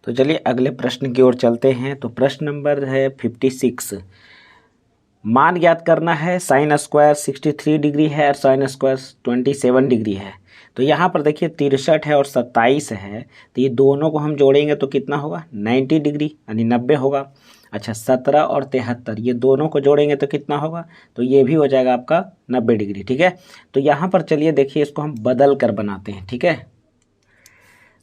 तो चलिए अगले प्रश्न की ओर चलते हैं। तो प्रश्न नंबर है 56। मान ज्ञात करना है, साइन स्क्वायर 63 डिग्री है और साइन स्क्वायर 27 डिग्री है। तो यहाँ पर देखिए 63 है और 27 है, तो ये दोनों को हम जोड़ेंगे तो कितना होगा 90 डिग्री यानी 90 होगा। अच्छा 17 और 73 ये दोनों को जोड़ेंगे तो कितना होगा, तो ये भी हो जाएगा आपका 90 डिग्री। ठीक है, तो यहाँ पर चलिए देखिए इसको हम बदल कर बनाते हैं। ठीक है,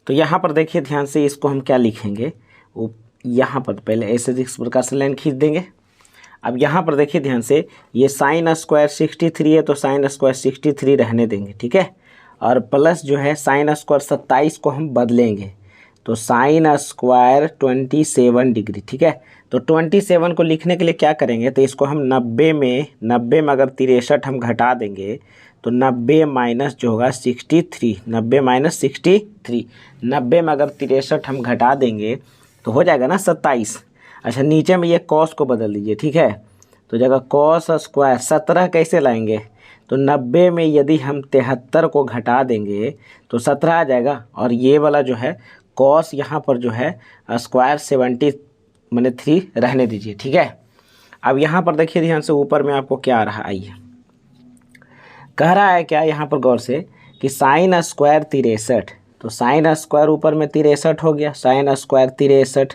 तो यहाँ पर देखिए ध्यान से इसको हम क्या लिखेंगे, वो यहाँ पर पहले ऐसे इस प्रकार से लाइन खींच देंगे। अब यहाँ पर देखिए ध्यान से, ये साइन स्क्वायर 63 है तो साइन स्क्वायर 63 रहने देंगे। ठीक है, और प्लस जो है साइन स्क्वायर 27 को हम बदलेंगे तो साइन स्क्वायर 27 डिग्री। ठीक है, तो 27 को लिखने के लिए क्या करेंगे, तो इसको हम 90 में अगर 63 हम घटा देंगे तो 90 माइनस जो होगा 63, 90 माइनस 63, 90 में अगर 63 हम घटा देंगे तो हो जाएगा ना 27। अच्छा नीचे में ये कॉस को बदल दीजिए। ठीक है, तो जगह कॉस स्क्वायर 17 कैसे लाएंगे, तो 90 में यदि हम 73 को घटा देंगे तो 17 आ जाएगा, और ये वाला जो है कॉस यहाँ पर जो है स्क्वायर 73 रहने दीजिए। ठीक है, अब यहाँ पर देखिए ध्यान से ऊपर में आपको क्या आ रहा है, आइए कह रहा है क्या यहाँ पर गौर से कि साइन स्क्वायर 63, तो साइन स्क्वायर ऊपर में 63 हो गया, साइन स्क्वायर 63।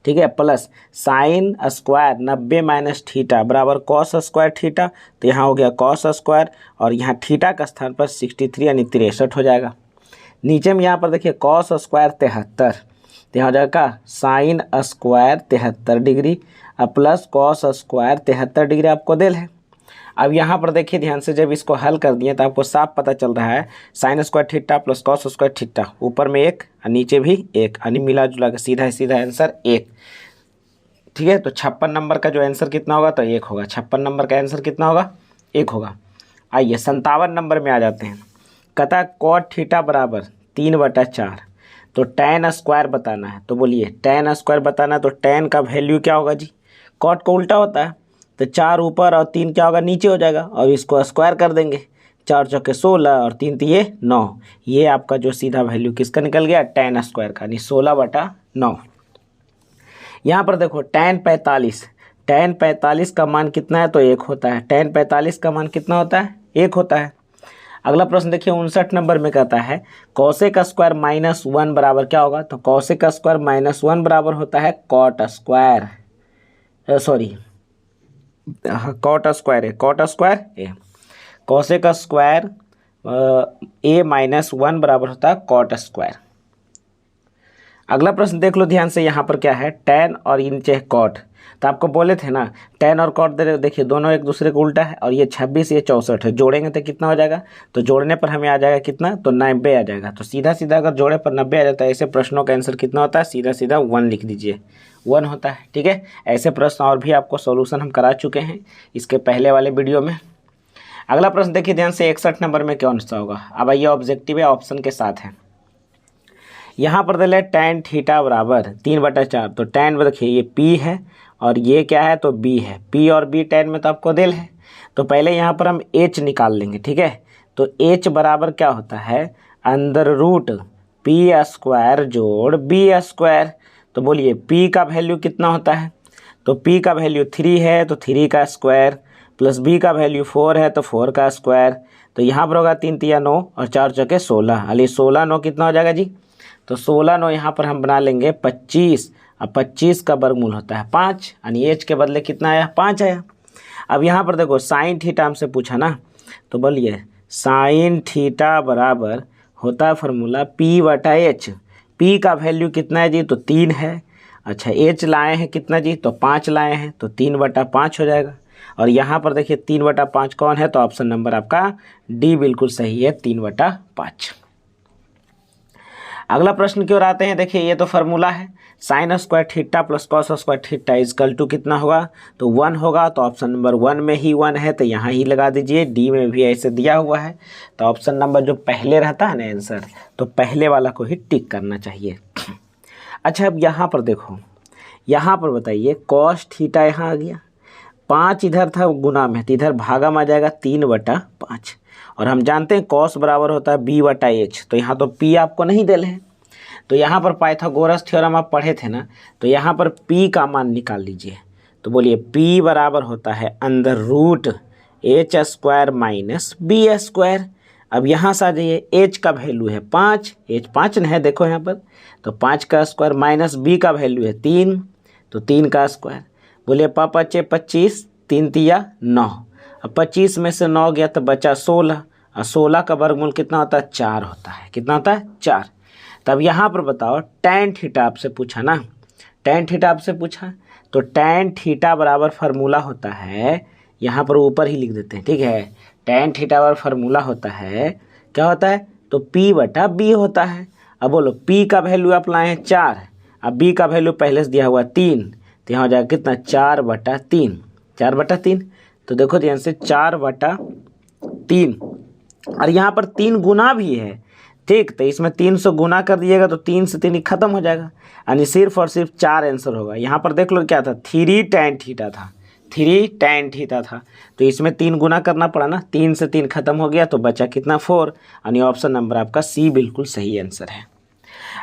ठीक है, plus sine square 90 minus theta बराबर कॉस स्क्वायर थीटा, तो यहाँ हो गया कॉस स्क्वायर और यहाँ थीटा का स्थान पर 63 यानी 63 हो जाएगा। नीचे में यहाँ पर देखिए कॉस स्क्वायर 73, तो यहाँ हो जाएगा sine square 73 degree plus cos square 73 degree आपको दिल है। अब यहाँ पर देखिए ध्यान से, जब इसको हल कर दिए तो आपको साफ पता चल रहा है sine square theta plus cos square theta, ऊपर में 1 और नीचे भी 1 यानी मिला जुला के सीधा आंसर 1। ठीक है, तो 56 नंबर का जो आंसर कितना होगा, तो 1 होगा। 56 नंबर का आंसर कितना होगा, 1 होगा। आइए 57 नंबर में आ जाते हैं। कहता कॉट थीटा बराबर 3/4, तो tan स्क्वायर बताना है। तो बोलिए tan स्क्वायर बताना है, तो tan का वैल्यू क्या होगा जी, कॉट को उल्टा होता है तो 4 ऊपर और 3 क्या होगा नीचे हो जाएगा, और इसको स्क्वायर कर देंगे, 4 चौके 16 और 3 ये 9। ये आपका जो सीधा वैल्यू किसका निकल गया, tan स्क्वायर का, यानी 16/9। यहाँ पर देखो tan 45 का मान कितना है, तो 1 होता है। tan 45 का मान कितना होता है, 1 होता है। अगला प्रश्न देखिए 59 नंबर में कहता है कॉसेक स्क्वायर -1 बराबर क्या होगा, तो कॉसेक स्क्वायर -1 बराबर होता है cot square, sorry cot square है, cot square A, cosec square A-1 बराबर होता है कॉट स्क्वायर। अगला प्रश्न देख लो ध्यान से, यहाँ पर क्या है tan और नीचे कॉट, तो आपको बोले थे ना tan और कॉट देखिए दोनों एक दूसरे को उल्टा है, और ये 26 ये 64 है, जोड़ेंगे तो कितना हो जाएगा, तो जोड़ने पर हमें आ जाएगा कितना, तो 90 आ जाएगा। तो सीधा अगर जोड़े पर 90 आ जाता है, ऐसे प्रश्नों का आंसर कितना होता है, सीधा 1 लिख दीजिए, 1 होता है। ठीक है, ऐसे प्रश्न और भी आपको सोल्यूशन हम करा चुके हैं इसके पहले वाले वीडियो में। अगला प्रश्न देखिए ध्यान से 61 नंबर में कौन सा होगा। अब आइए ऑब्जेक्टिव है, ऑप्शन के साथ है। यहाँ पर दिले tan थीटा बराबर 3/4, तो tan देखिए ये P है और ये क्या है, तो B है। P और B tan में तो आपको दिल है, तो पहले यहाँ पर हम H निकाल लेंगे। ठीक है, तो H बराबर क्या होता है, अंदर रूट P स्क्वायर जोड़ B स्क्वायर। तो बोलिए P का वैल्यू कितना होता है, तो P का वैल्यू 3 है तो 3 का स्क्वायर, प्लस B का वैल्यू 4 है तो 4 का स्क्वायर। तो यहाँ पर होगा 3 3 9 और 4 चौके 16, अली 16 9 कितना हो जाएगा जी, तो 16 9 यहाँ पर हम बना लेंगे 25, अब 25 का वर्गमूल होता है 5, यानी H के बदले कितना आया, 5 आया। अब यहाँ पर देखो साइन थीटा हमसे पूछा ना, तो बोलिए साइन थीटा बराबर होता है फार्मूला P/H। P का वैल्यू कितना है जी, तो 3 है। अच्छा H लाए हैं कितना जी, तो 5 लाए हैं, तो 3/5 हो जाएगा। और यहाँ पर देखिए 3/5 कौन है, तो ऑप्शन नंबर आपका डी बिल्कुल सही है, 3/5। अगला प्रश्न की ओर आते हैं। देखिए ये तो फार्मूला है, sine square theta plus cos square theta equal to कितना होगा, तो 1 होगा। तो ऑप्शन नंबर 1 में ही 1 है, तो यहाँ ही लगा दीजिए। डी में भी ऐसे दिया हुआ है, तो ऑप्शन नंबर जो पहले रहता है ना आंसर, तो पहले वाला को ही टिक करना चाहिए। अच्छा अब यहाँ पर देखो, यहाँ पर बताइए कॉस थीटा यहाँ आ गया, 5 इधर था गुना में, तो इधर भागा में आ जाएगा 3/5। और हम जानते हैं कॉस बराबर होता है B/H, तो यहाँ तो P आपको नहीं दिल है, तो यहाँ पर पाइथागोरस थ्योरम आप पढ़े थे ना, तो यहाँ पर p का मान निकाल लीजिए। तो बोलिए p बराबर होता है under root H square minus B square. अब यहाँ से आ जाइए, h का वैल्यू है 5, h 5 न है देखो यहाँ पर, तो 5 का स्क्वायर माइनस b का वैल्यू है 3, तो 3 का स्क्वायर। बोलिए 5 5 25, 3 तिया 9। अब 25 में से 9 गया तो बचा 16, और 16 का वर्गमूल कितना होता है 4 होता है। कितना होता है 4। तब यहाँ पर बताओ tan थीटा आपसे पूछा ना, tan थीटा आपसे पूछा, तो tan थीटा बराबर फार्मूला होता है, यहाँ पर ऊपर ही लिख देते हैं, ठीक है। tan थीटा बराबर फार्मूला होता है, क्या होता है, तो p बटा b होता है। अब बोलो p का वैल्यू आप लाए हैं 4, अब b का वैल्यू पहले से दिया हुआ 3, तो यहाँ हो जाएगा कितना 4/3, 4/3। तो देखो ध्यान से 4/3, और यहाँ पर 3 गुना भी है, ठीक। तो इसमें 3 से गुना कर दिएगा तो 3 से 3 खत्म हो जाएगा, यानी सिर्फ और सिर्फ 4 आंसर होगा। यहाँ पर देख लो क्या था, 3 tan थीटा था, 3 tan थीटा था, तो इसमें 3 गुना करना पड़ा ना, 3 से 3 खत्म हो गया, तो बचा कितना 4, यानी ऑप्शन नंबर आपका सी बिल्कुल सही आंसर है।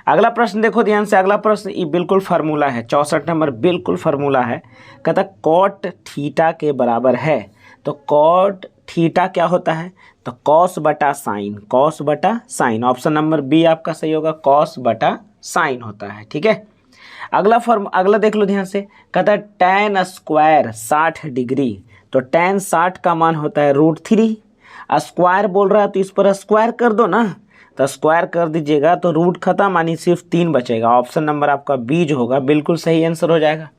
अगला प्रश्न देखो ध्यान से, अगला प्रश्न ये बिल्कुल फार्मूला है, 64 नंबर बिल्कुल फार्मूला है। कहता कॉट थीटा के बराबर है, तो कॉट थीटा क्या होता है, तो कॉस बटा साइन, कॉस बटा साइन। ऑप्शन नंबर बी आपका सही होगा, कॉस बटा साइन होता है, ठीक है। अगला देख लो ध्यान से, कहता है tan स्क्वायर 60 डिग्री, तो tan 60 का मान होता है √3। स्क्वायर बोल रहा है तो इस पर स्क्वायर कर दो ना, तो स्क्वायर कर दीजिएगा तो रूट खत्म, यानी सिर्फ 3 बचेगा। ऑप्शन नंबर आपका बी जो होगा बिल्कुल सही आंसर हो जाएगा,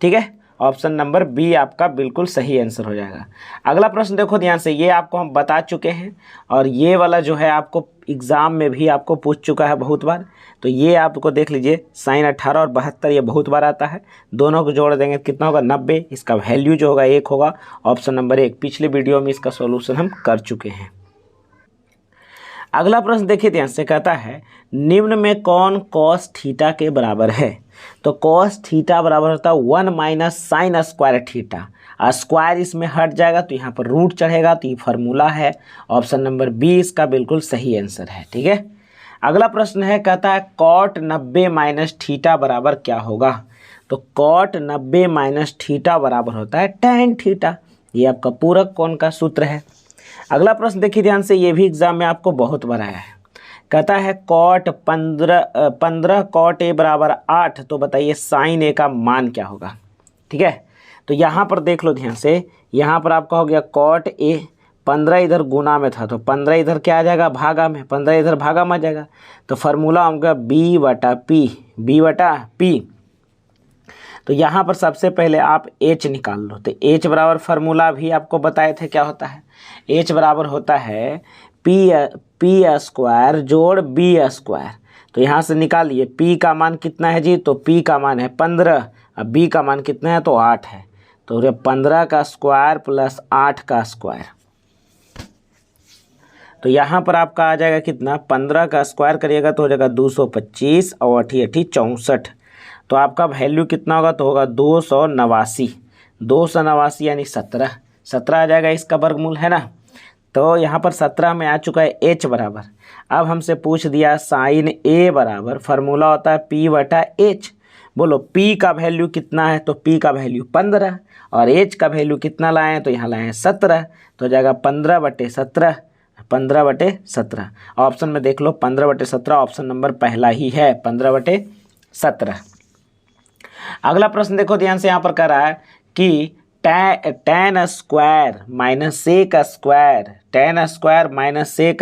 ठीक है। ऑप्शन नंबर बी आपका बिल्कुल सही आंसर हो जाएगा। अगला प्रश्न देखो ध्यान से, ये आपको हम बता चुके हैं, और ये वाला जो है आपको एग्ज़ाम में भी आपको पूछ चुका है बहुत बार। तो ये आपको देख लीजिए, साइन 18 और 72 ये बहुत बार आता है, दोनों को जोड़ देंगे कितना होगा 90। इसका वैल्यू जो होगा 1 होगा, ऑप्शन नंबर 1। पिछले वीडियो में इसका सॉल्यूशन हम कर चुके हैं। अगला प्रश्न देखिए ध्यान से, कहता है निम्न में कौन कॉस थीटा के बराबर है, तो कॉस थीटा बराबर होता है 1 minus sign square theta. Square इसमें हट जाएगा तो यहाँ पर रूट चढ़ेगा, तो ये फार्मूला है। ऑप्शन नंबर बी इसका बिल्कुल सही आंसर है, ठीक है। अगला प्रश्न है, कहता है कॉट 90 माइनस थीटा बराबर क्या होगा, तो कॉट 90 माइनस थीटा बराबर होता है tan थीटा। ये आपका पूरक कोण का सूत्र है। अगला प्रश्न देखिए ध्यान से, ये भी एग्जाम में आपको बहुत बार आया है। कहता है कॉट 15 कॉट ए बराबर 8, तो बताइए साइन ए का मान क्या होगा, ठीक है। तो यहाँ पर देख लो ध्यान से, यहाँ पर आपका हो गया कॉट ए, 15 इधर गुना में था, तो 15 इधर क्या आ जाएगा भागा में, 15 इधर भागा में आ जाएगा, तो फार्मूला होगा b बटा p। तो यहाँ पर सबसे पहले आप h निकाल लो, तो h बराबर फार्मूला भी आपको बताए थे क्या होता है, h बराबर होता है p स्क्वायर जोड़ b स्क्वायर। तो यहाँ से निकालिए p का मान कितना है जी, तो p का मान है 15, अब b का मान कितना है तो 8 है, तो 15 का स्क्वायर प्लस 8 का स्क्वायर। तो यहाँ पर आपका आ जाएगा कितना, 15 का स्क्वायर करिएगा तो हो जाएगा 225 और 8 8 64, तो आपका वैल्यू कितना होगा, तो होगा 289 यानी 17 आ जाएगा इसका वर्गमूल, है ना। तो यहाँ पर 17 में आ चुका है h बराबर। अब हमसे पूछ दिया साइन a बराबर, फार्मूला होता है p बटा h। बोलो p का वैल्यू कितना है, तो p का वैल्यू 15, और h का वैल्यू कितना लाए हैं, तो यहाँ लाए हैं 17, तो हो जाएगा 15/17। ऑप्शन में देख लो 15/17 ऑप्शन नंबर पहला ही है, 15/17। अगला प्रश्न देखो ध्यान से, यहाँ पर कह रहा है कि tan square minus sec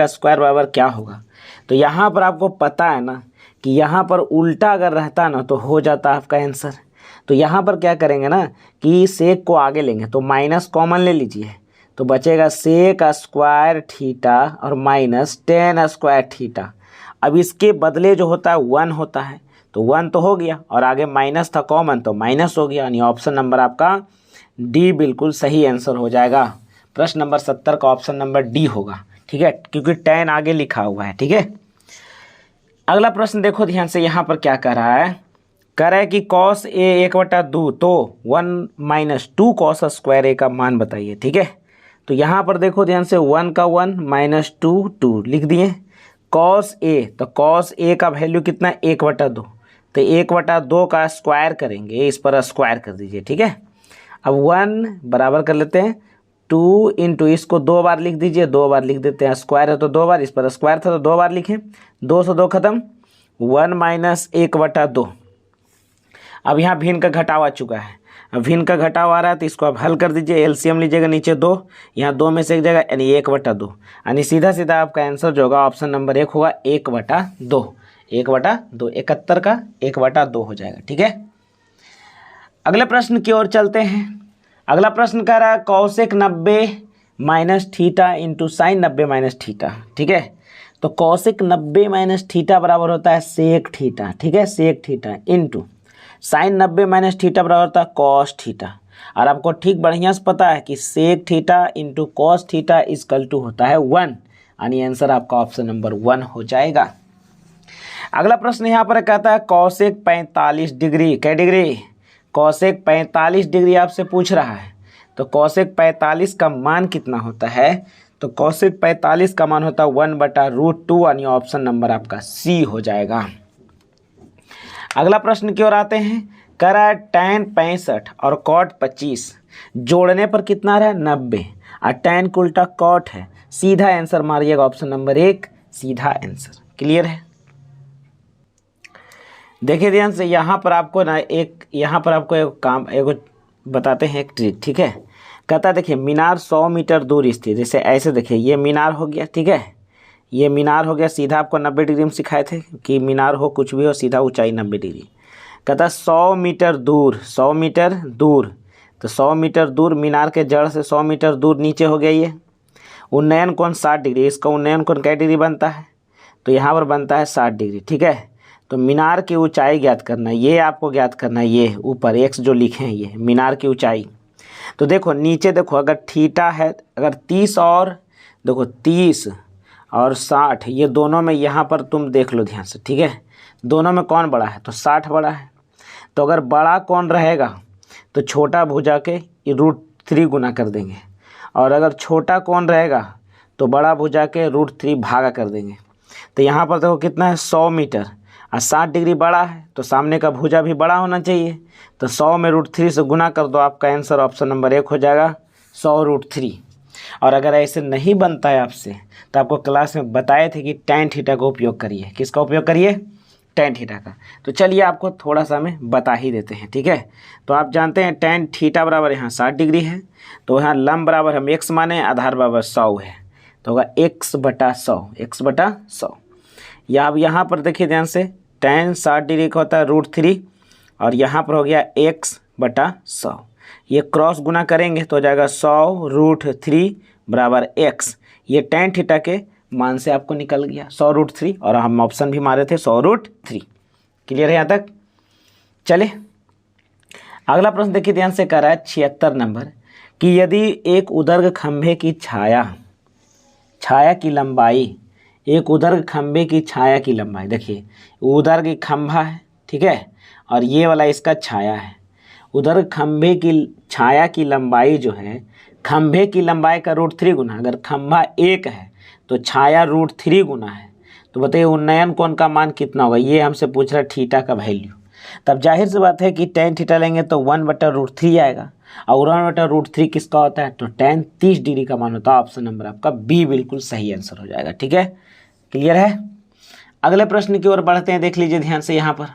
square बराबर क्या होगा। तो यहाँ पर आपको पता है ना कि यहाँ पर उल्टा अगर रहता ना तो हो जाता आपका आंसर। तो यहाँ पर क्या करेंगे ना कि सेक को आगे लेंगे, तो माइनस कॉमन ले लीजिए, तो बचेगा सेक स्क्वायर थीटा और माइनस tan स्क्वायर थीटा। अब इसके बदले जो होता है 1 होता है, तो 1 तो हो गया, और आगे माइनस था कॉमन तो माइनस हो गया, यानी ऑप्शन नंबर आपका डी बिल्कुल सही आंसर हो जाएगा। प्रश्न नंबर 70 का ऑप्शन नंबर डी होगा, ठीक है, क्योंकि tan आगे लिखा हुआ है, ठीक है। अगला प्रश्न देखो ध्यान से, यहाँ पर क्या कह रहा है, कह रहा है कि cos a 1/2, तो 1 माइनस 2 cos स्क्वायर a का मान बताइए, ठीक है। तो यहाँ पर देखो ध्यान से 1 का 1 माइनस 2 2 लिख दिए, कॉस ए, तो कॉस ए का वैल्यू कितना, 1/2, तो 1/2 का स्क्वायर करेंगे, इस पर स्क्वायर कर दीजिए, ठीक है। अब 1 बराबर कर लेते हैं 2 इंटू, इसको 2 बार लिख दीजिए, 2 बार लिख देते हैं, स्क्वायर है तो 2 बार, इस पर स्क्वायर था तो 2 बार लिखें, 2 से 2 खत्म, 1 माइनस 1/2। अब यहाँ भिन्न का घटाव आ चुका है, अब भिन्न का घटाव आ रहा है तो इसको आप हल कर दीजिए, एलसीएम लीजिएगा, नीचे 2, यहाँ 2 में से एक जगह, यानी 1/2, यानी सीधा सीधा आपका आंसर जो होगा ऑप्शन नंबर 1 होगा 1/2, 1/2, 71 का 1/2 हो जाएगा, ठीक है। अगले प्रश्न की ओर चलते हैं। अगला प्रश्न कह रहा है cosec 90 minus theta into sine 90 minus theta, ठीक है। तो कॉसेक 90 माइनस थीटा बराबर होता है सेक थीटा, ठीक है, sec theta into sine 90 minus theta बराबर होता है कॉस थीटा। और आपको ठीक बढ़िया से पता है कि sec theta into cos theta equal to होता है 1, यानी आंसर आपका ऑप्शन नंबर 1 हो जाएगा। अगला प्रश्न यहाँ पर कहता है कॉसेक 45 डिग्री, क्या डिग्री, कॉसेक 45 डिग्री आपसे पूछ रहा है। तो कॉसेक 45 का मान कितना होता है, तो कॉसेक 45 का मान होता है 1/√2, यानी ऑप्शन नंबर आपका सी हो जाएगा। अगला प्रश्न की ओर आते हैं, कह रहा है tan 65 और cot 25 जोड़ने पर कितना रहा, 90, और tan का उल्टा cot है, सीधा आंसर मारिएगा ऑप्शन नंबर 1, सीधा आंसर। क्लियर है। देखिए ध्यान से, यहाँ पर आपको ना एक बताते हैं, एक ट्रिक, ठीक है। कहता है देखिए मीनार 100 मीटर दूर स्थित, जैसे ऐसे देखिए ये मीनार हो गया, ठीक है, ये मीनार हो गया, सीधा आपको 90 डिग्री में सिखाए थे कि मीनार हो कुछ भी हो, सीधा ऊंचाई 90 डिग्री। कहता है 100 मीटर दूर, 100 मीटर दूर, तो 100 मीटर दूर मीनार के जड़ से 100 मीटर दूर नीचे हो गया ये। उन्नयन कोण 60 डिग्री, इसका उन्नयन कोण क्या डिग्री बनता है, तो यहाँ पर बनता है 60 डिग्री, ठीक है। तो मीनार की ऊंचाई ज्ञात करना है, ये आपको ज्ञात करना है, ये ऊपर x जो लिखे हैं ये मीनार की ऊंचाई। तो देखो नीचे देखो, अगर थीटा है, अगर 30 और देखो 30 और 60, ये दोनों में यहाँ पर तुम देख लो ध्यान से, ठीक है, दोनों में कौन बड़ा है, तो 60 बड़ा है। तो अगर बड़ा कौन रहेगा, तो छोटा भुजा के √3 गुना कर देंगे, और अगर छोटा कौन रहेगा तो बड़ा भुजा के √3 भागा कर देंगे। तो यहाँ पर देखो कितना है, 100 मीटर, और 60 डिग्री बड़ा है तो सामने का भुजा भी बड़ा होना चाहिए, तो 100 में √3 से गुना कर दो, आपका आंसर ऑप्शन नंबर 1 हो जाएगा 100√3। और अगर ऐसे नहीं बनता है आपसे, तो आपको क्लास में बताए थे कि tan थीटा का उपयोग करिए, किसका उपयोग करिए, tan थीटा का। तो चलिए आपको थोड़ा सा में बता ही देते हैं, ठीक है। तो आप जानते हैं tan थीटा बराबर यहाँ 60 डिग्री है, तो यहाँ लंब बराबर हम x माने, आधार बराबर 100 है, तो होगा x/100, x/100। या अब यहाँ पर देखिए ध्यान से, tan 60 डिग्री का होता है √3, और यहाँ पर हो गया x/100, ये क्रॉस गुना करेंगे तो हो जाएगा 100√3 बराबर x। ये tan थीटा के मान से आपको निकल गया 100√3, और हम ऑप्शन भी मारे थे 100√3। क्लियर है यहाँ तक। चले अगला प्रश्न देखिए ध्यान से, कर रहा है 76 नंबर, कि यदि एक उदर्घ खंभे की छाया की लंबाई, एक उदर्घ खंभे की छाया की लंबाई, देखिए उदर्घ खंभा है, ठीक है, और ये वाला इसका छाया है। उदर्घ खंभे की छाया की लंबाई जो है, खंभे की लंबाई का √3 गुना, अगर खंभा 1 है तो छाया √3 गुना है, तो बताइए उन्नयन कोण का मान कितना होगा, ये हमसे पूछ रहा है थीटा का वैल्यू। तब जाहिर सी बात है कि tan थीटा लेंगे तो 1/√3 आएगा, और 1/√3 किसका होता है, तो tan 30 डिग्री का मान होता है। ऑप्शन नंबर आपका बी बिल्कुल सही आंसर हो जाएगा, ठीक है। क्लियर है। अगले प्रश्न की ओर बढ़ते हैं, देख लीजिए ध्यान से, यहाँ पर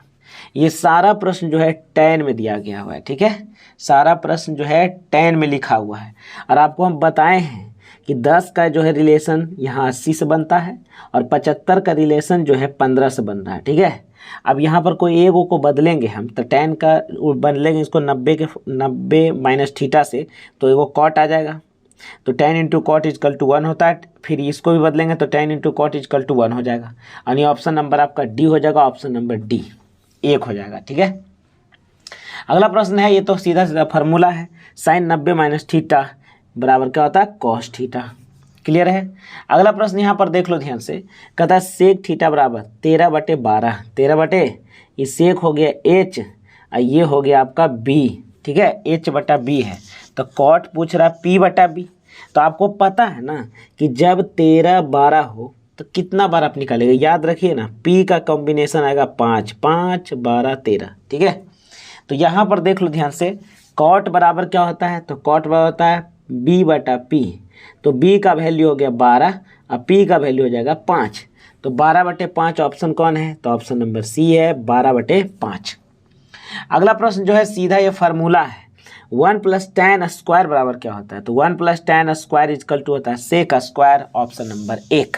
ये सारा प्रश्न जो है tan में दिया गया हुआ है, ठीक है, सारा प्रश्न जो है tan में लिखा हुआ है। और आपको हम बताए हैं कि 10 का जो है रिलेशन यहाँ 80 से बनता है, और 75 का रिलेशन जो है 15 से बन रहा है, ठीक है। अब यहाँ पर कोई एक को बदलेंगे हम, तो tan का बदलेंगे इसको 90 माइनस थीटा से, तो एगो cot आ जाएगा, तो tan into cot equal to 1 होता है। फिर इसको भी बदलेंगे तो tan into cot equal to 1 हो जाएगा, यानी ऑप्शन नंबर आपका डी हो जाएगा, ऑप्शन नंबर डी 1 हो जाएगा, ठीक है। अगला प्रश्न है, ये तो सीधा सीधा फार्मूला है, साइन 90 माइनस थीटा बराबर क्या होता है, कॉस थीटा। क्लियर है। अगला प्रश्न यहाँ पर देख लो ध्यान से, कहता है सेक थीटा बराबर 13/12, 13 ये सेक हो गया h, और ये हो गया आपका b, ठीक है, h/b है, तो कॉट पूछ रहा है p/b। तो आपको पता है ना कि जब 13/12 हो तो कितना बार आप निकालेंगे, याद रखिए ना, P का कॉम्बिनेशन आएगा 5, 5 12 13, ठीक है। तो यहाँ पर देख लो ध्यान से, कॉट बराबर क्या होता है, तो कॉट बराबर होता है B/P। तो B का वैल्यू हो गया 12 और P का वैल्यू हो जाएगा 5। तो 12/5 ऑप्शन कौन है, तो ऑप्शन नंबर सी है, 12/5। अगला प्रश्न जो है सीधा ये फार्मूला है, 1 + tan स्क्वायर बराबर क्या होता है, तो 1 + tan स्क्वायर इक्वल टू होता है सेक स्क्वायर, ऑप्शन नंबर 1।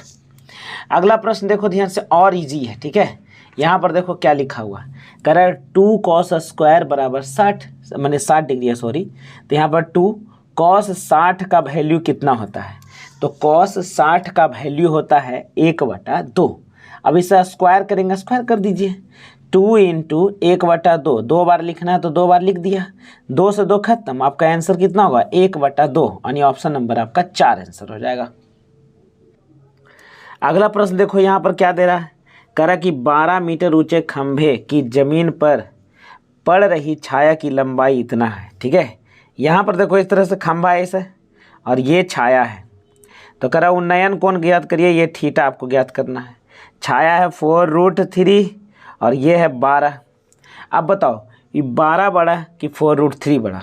अगला प्रश्न देखो ध्यान से, और इजी है, ठीक है। यहाँ पर देखो क्या लिखा हुआ है, कह रहा है 2 cos स्क्वायर बराबर 60, मैंने 60 डिग्री है, सॉरी। तो यहाँ पर 2 cos 60 का वैल्यू कितना होता है, तो cos 60 का वैल्यू होता है 1/2। अब इसे स्क्वायर करेंगे, स्क्वायर कर दीजिए, 2 × 1/2, 2 बार लिखना है तो 2 बार लिख दिया, 2 से 2 खत्म, आपका आंसर कितना होगा 1/2, यानी ऑप्शन नंबर आपका 4 आंसर हो जाएगा। अगला प्रश्न देखो यहाँ पर क्या दे रहा है, कह रहा कि 12 मीटर ऊंचे खंभे की जमीन पर पड़ रही छाया की लंबाई इतना है, ठीक है। यहाँ पर देखो इस तरह से खंभा है ऐसे, और ये छाया है, तो कह रहा उन्नयन कोण ज्ञात करिए, ये थीटा आपको ज्ञात करना है। छाया है 4√3 और ये है 12। अब बताओ ये 12 बड़ा कि 4√3 बड़ा,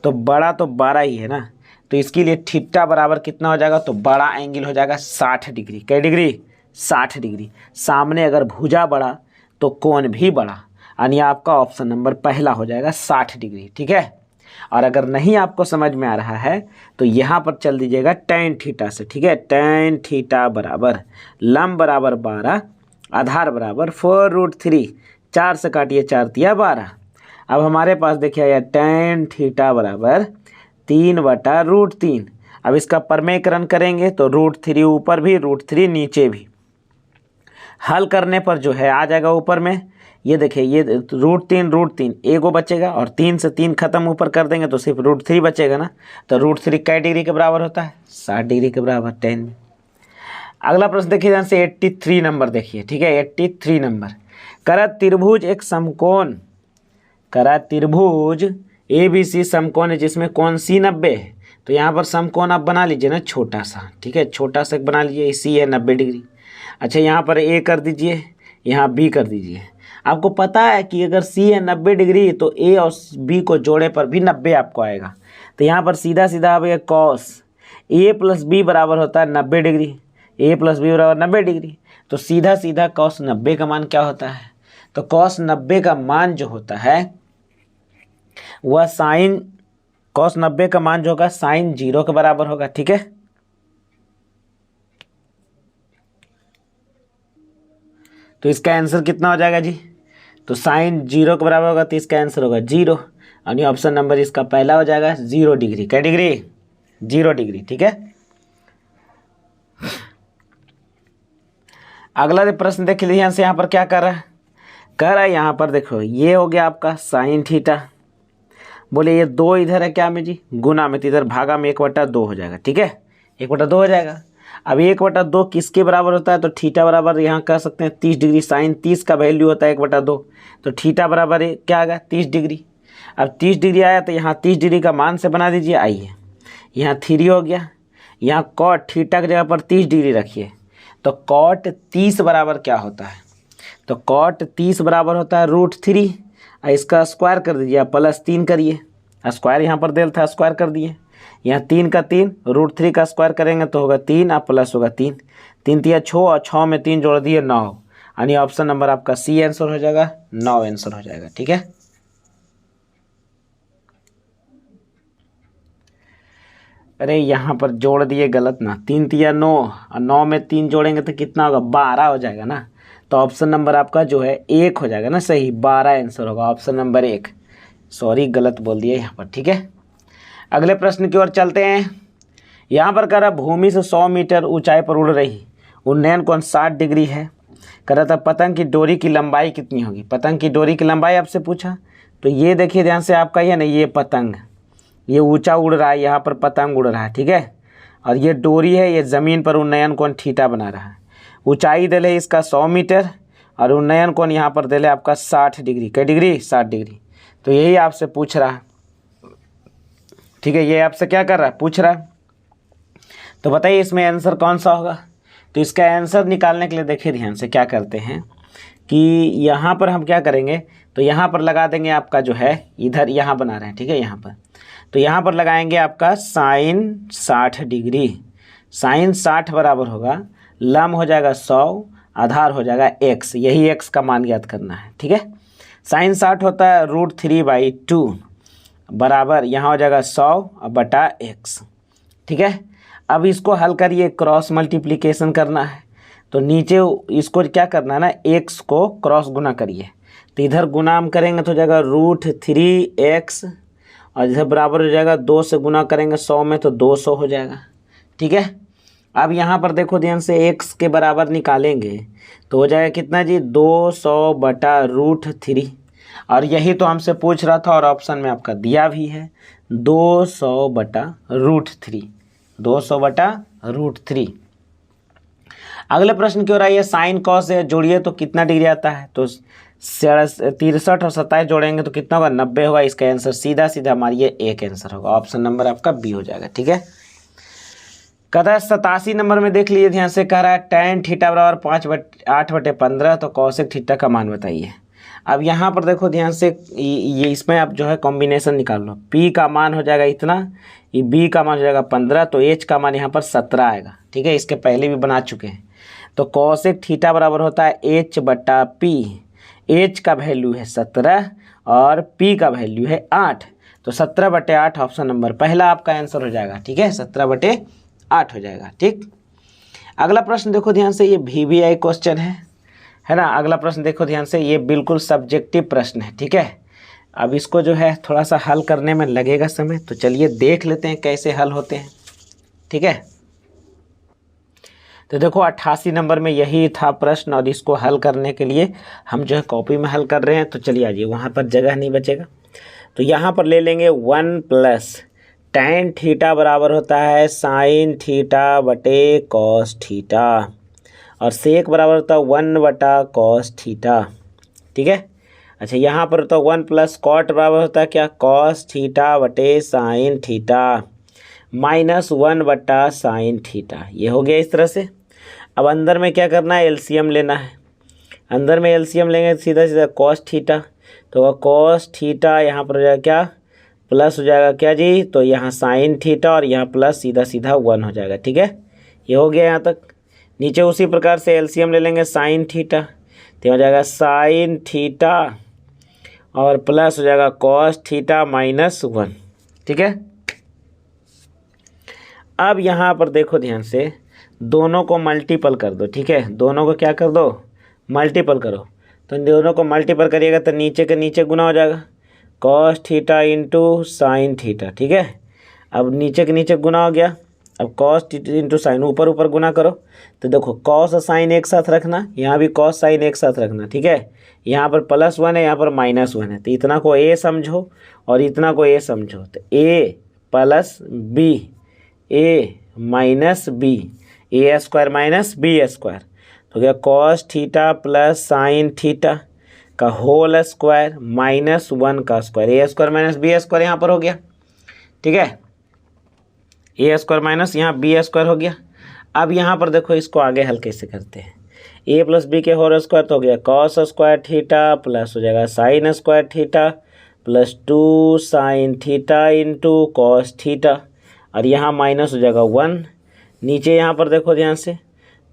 तो बड़ा तो 12 ही है ना, तो इसके लिए थीटा बराबर कितना हो जाएगा, तो बड़ा एंगल हो जाएगा 60 डिग्री। कै डिग्री, 60 डिग्री। सामने अगर भुजा बड़ा तो कोण भी बड़ा, यानी आपका ऑप्शन नंबर पहला हो जाएगा 60 डिग्री, ठीक है। और अगर नहीं आपको समझ में आ रहा है तो यहाँ पर चल दीजिएगा tan थीटा से, ठीक है। tan थीटा बराबर लंब बराबर 12, आधार बराबर 4√3, 4 से काटिए 4 तिया 12। अब हमारे पास देखिए यह tan थीटा बराबर 3/√3। अब इसका परमेयकरण करेंगे तो √3 ऊपर भी, √3 नीचे भी। हल करने पर जो है आ जाएगा ऊपर में, ये देखिए ये √3 एगो बचेगा, और 3 से 3 खत्म ऊपर कर देंगे तो सिर्फ √3 बचेगा ना। तो √3 कै डिग्री के बराबर होता है, 60 डिग्री के बराबर tan में। अगला प्रश्न देखिए ध्यान से, 83 नंबर देखिए, ठीक है। 83 नंबर, करा त्रिभुज एक समकोण, करा त्रिभुज ABC समकोण है जिसमें कोण C 90 है। तो यहाँ पर समकोण आप बना लीजिए ना छोटा सा, ठीक है, छोटा सा बना लीजिए, C है 90 डिग्री। अच्छा यहाँ पर A कर दीजिए, यहाँ B कर दीजिए। आपको पता है कि अगर C है 90 डिग्री तो A और B को जोड़े पर भी 90 आपको आएगा। तो यहाँ पर सीधा सीधा अब ये cos A + B बराबर होता है 90 डिग्री, A + B बराबर 90 डिग्री। तो सीधा सीधा cos 90 का मान क्या होता है, तो cos 90 का मान जो होता है वह साइन, cos 90 का मान जो होगा sin 0 के बराबर होगा, ठीक है। तो इसका आंसर कितना हो जाएगा जी, तो sin 0 के बराबर होगा, तो इसका आंसर होगा 0, यानी ऑप्शन नंबर इसका पहला हो जाएगा 0 डिग्री। क्या डिग्री, 0 डिग्री, ठीक है। अगला प्रश्न देख लीजिए यहाँ से, यहाँ पर क्या कर रहा है, कह रहा है यहाँ पर देखो ये हो गया आपका sin थीटा, बोले ये 2 इधर है क्या में जी, गुना में, तो इधर भागा में 1/2 हो जाएगा, ठीक है, 1/2 हो जाएगा। अब 1/2 किसके बराबर होता है, तो थीटा बराबर यहाँ कह सकते हैं 30 डिग्री, sin 30 का वैल्यू होता है 1/2, तो थीटा बराबर क्या आ गया 30 डिग्री। अब 30 डिग्री आया तो यहाँ 30 डिग्री का मान से बना दीजिए, आइए यहाँ 3 हो गया, यहाँ cot थीटा की जगह पर 30 डिग्री रखिए, तो cot 30 बराबर क्या होता है, तो cot 30 बराबर होता है √3, इसका स्क्वायर कर दीजिए, आप +3 करिए, स्क्वायर यहाँ पर देल था स्क्वायर कर दिए, यहाँ 3 का 3, √3 का स्क्वायर करेंगे तो होगा 3 और प्लस होगा 3, 3 तिया 6 और 6 में 3 जोड़ दिए 9, यानी ऑप्शन नंबर आपका C आंसर हो जाएगा, 9 आंसर हो जाएगा, ठीक है। अरे यहाँ पर जोड़ दिए गलत ना, 3 तिया 9 और 9 में 3 जोड़ेंगे तो कितना होगा 12 हो जाएगा ना, तो ऑप्शन नंबर आपका जो है 1 हो जाएगा ना, सही 12 आंसर होगा, ऑप्शन नंबर 1। सॉरी गलत बोल दिया यहाँ पर, ठीक है। अगले प्रश्न की ओर चलते हैं। यहाँ पर कह रहा भूमि से 100 मीटर ऊंचाई पर उड़ रही उन्नयन कोण 60 डिग्री है, कह रहा था पतंग की डोरी की लंबाई कितनी होगी, पतंग की डोरी की लंबाई आपसे पूछा। तो ये देखिए ध्यान से, आपका ये ना ये पतंग, ये ऊंचा उड़ रहा है, यहाँ पर पतंग उड़ रहा है, ठीक है, और ये डोरी है, ये ज़मीन पर उन्नयन कोण थीटा बना रहा है। ऊंचाई दिले इसका 100 मीटर और उन्नयन कोण यहाँ पर दिले आपका 60 डिग्री, कै डिग्री 60 डिग्री। तो यही आपसे पूछ रहा है, ठीक है, ये आपसे क्या कर रहा है पूछ रहा है। तो बताइए इसमें आंसर कौन सा होगा, तो इसका आंसर निकालने के लिए देखिए ध्यान से क्या करते हैं कि यहाँ पर हम क्या करेंगे, तो यहाँ पर लगा देंगे आपका जो है, इधर यहाँ बना रहे हैं, ठीक है, यहाँ पर, तो यहाँ पर लगाएंगे आपका साइन 60 डिग्री। साइन 60 बराबर होगा, लम हो जाएगा 100, आधार हो जाएगा x, यही x का मान ज्ञात करना है, ठीक है। साइन 60 होता है √3/2 बराबर यहाँ हो जाएगा 100 बटा x, ठीक है। अब इसको हल करिए, क्रॉस मल्टीप्लिकेशन करना है, तो नीचे इसको क्या करना है ना, x को क्रॉस गुना करिए, तो इधर गुना हम करेंगे तो हो जाएगा √3x, और इधर बराबर हो जाएगा 2 से गुना करेंगे 100 में तो 200 हो जाएगा, ठीक है। अब यहाँ पर देखो ध्यान से, x के बराबर निकालेंगे तो हो जाएगा कितना जी, 200 बटा √3, और यही तो हमसे पूछ रहा था और ऑप्शन में आपका दिया भी है 200 बटा √3, 200 बटा √3। अगले प्रश्न की ओर आइए, साइन कॉस से जोड़िए तो कितना डिग्री आता है, तो 63 और 27 जोड़ेंगे तो कितना होगा, 90 होगा। इसका आंसर सीधा सीधा हमारी एक आंसर होगा, ऑप्शन नंबर आपका बी हो जाएगा, ठीक है। कहता है 87 नंबर में देख लीजिए ध्यान से, कह रहा है tan थीटा बराबर 8/15, तो कॉसेक थीटा का मान बताइए। अब यहाँ पर देखो ध्यान से, ये इसमें आप जो है कॉम्बिनेशन निकाल लो, P का मान हो जाएगा इतना, ये B का मान हो जाएगा 15, तो H का मान यहाँ पर 17 आएगा, ठीक है। इसके पहले भी बना चुके हैं। तो कॉसेक थीटा बराबर होता है H/P, H का वैल्यू है 17 और P का वैल्यू है 8, तो 17/8 ऑप्शन नंबर पहला आपका आंसर हो जाएगा, ठीक है, 17/8 हो जाएगा, ठीक। अगला प्रश्न देखो ध्यान से, ये VBI क्वेश्चन है ना। अगला प्रश्न देखो ध्यान से, ये बिल्कुल सब्जेक्टिव प्रश्न है, ठीक है। अब इसको जो है थोड़ा सा हल करने में लगेगा समय, तो चलिए देख लेते हैं कैसे हल होते हैं, ठीक है। तो देखो 88 नंबर में यही था प्रश्न, और इसको हल करने के लिए हम जो है कॉपी में हल कर रहे हैं, तो चलिए आइए, वहाँ पर जगह नहीं बचेगा, तो यहाँ पर ले लेंगे 1 + tan थीटा बराबर होता है साइन थीटा बटे कॉस थीटा, और सेक बराबर होता है 1/cos थीटा, ठीक है। अच्छा, यहाँ पर होता है 1 + cot बराबर होता है क्या, cos थीटा बटे sine theta minus 1/sin theta, ये हो गया इस तरह से। अब अंदर में क्या करना है, एलसीएम लेना है। अंदर में एलसीएम लेंगे सीधा सीधा cos थीटा, तो cos थीटा यहाँ पर हो जाएगा क्या, प्लस हो जाएगा क्या जी, तो यहाँ साइन थीटा और यहाँ प्लस सीधा सीधा 1 हो जाएगा, ठीक है। ये हो गया यहाँ तक। नीचे उसी प्रकार से एलसीएम ले लेंगे साइन थीटा, तो हो जाएगा साइन थीटा और प्लस हो जाएगा कॉस थीटा माइनस 1, ठीक है। अब यहाँ पर देखो ध्यान से, दोनों को मल्टीपल कर दो, ठीक है, दोनों को क्या कर दो, मल्टीपल करो, तो दोनों को मल्टीपल करिएगा तो नीचे के नीचे गुना हो जाएगा, cos theta into sine theta, ठीक है। अब नीचे के नीचे गुना हो गया, अब कॉस इंटू साइन, ऊपर ऊपर गुना करो, तो देखो कॉस और साइन एक साथ रखना, यहाँ भी कॉस साइन एक साथ रखना, ठीक है। यहाँ पर +1 है, यहाँ पर -1 है, तो इतना को a समझो और इतना को a समझो, तो a + b, a - b, a² - b², तो क्या cos theta plus sine theta का होल स्क्वायर -1 का स्क्वायर, a² - b² यहाँ पर हो गया, ठीक है, a² माइनस यहाँ b² हो गया। अब यहाँ पर देखो इसको आगे हल कैसे करते हैं, a + b के होल स्क्वायर तो हो गया cos स्क्वायर थीटा प्लस हो जाएगा sign square theta plus 2 sine theta into cos theta, और यहाँ माइनस हो जाएगा 1, नीचे यहाँ पर देखो ध्यान से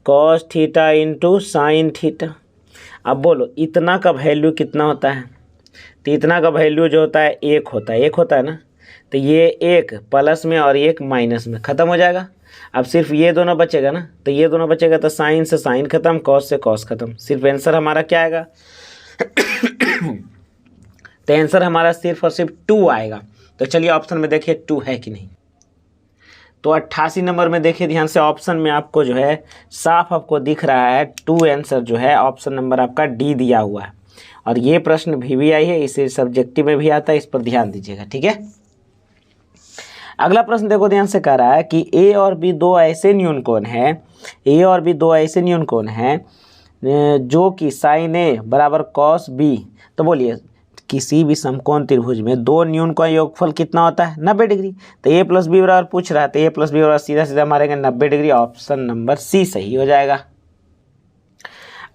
cos theta into sine theta. अब बोलो इतना का वैल्यू कितना होता है, तो इतना का वैल्यू जो होता है 1 होता है, 1 होता है ना, तो ये 1 प्लस में और 1 माइनस में ख़त्म हो जाएगा। अब सिर्फ ये दोनों बचेगा ना, तो ये दोनों बचेगा, तो साइन से साइन खत्म, कॉस से कॉस खत्म, सिर्फ आंसर हमारा क्या आएगा तो आंसर हमारा सिर्फ और सिर्फ 2 आएगा। तो चलिए ऑप्शन में देखिए 2 है कि नहीं। तो 88 नंबर में देखिए ध्यान से, ऑप्शन में आपको जो है साफ आपको दिख रहा है 2 आंसर जो है ऑप्शन नंबर आपका डी दिया हुआ है, और ये प्रश्न VBI है, इसे सब्जेक्टिव में भी आता है, इस पर ध्यान दीजिएगा, ठीक है। अगला प्रश्न देखो ध्यान से, कह रहा है कि A और B दो ऐसे न्यून कोण हैं, A और B दो ऐसे न्यून कोण हैं जो कि साइन A बराबर कॉस B, तो बोलिए किसी भी समकोण त्रिभुज में दो न्यून का योगफल कितना होता है 90 डिग्री। तो ए प्लस बी बराबर पूछ रहा है, तो ए प्लस बी बराबर सीधा सीधा मारेंगे 90 डिग्री, ऑप्शन नंबर सी सही हो जाएगा।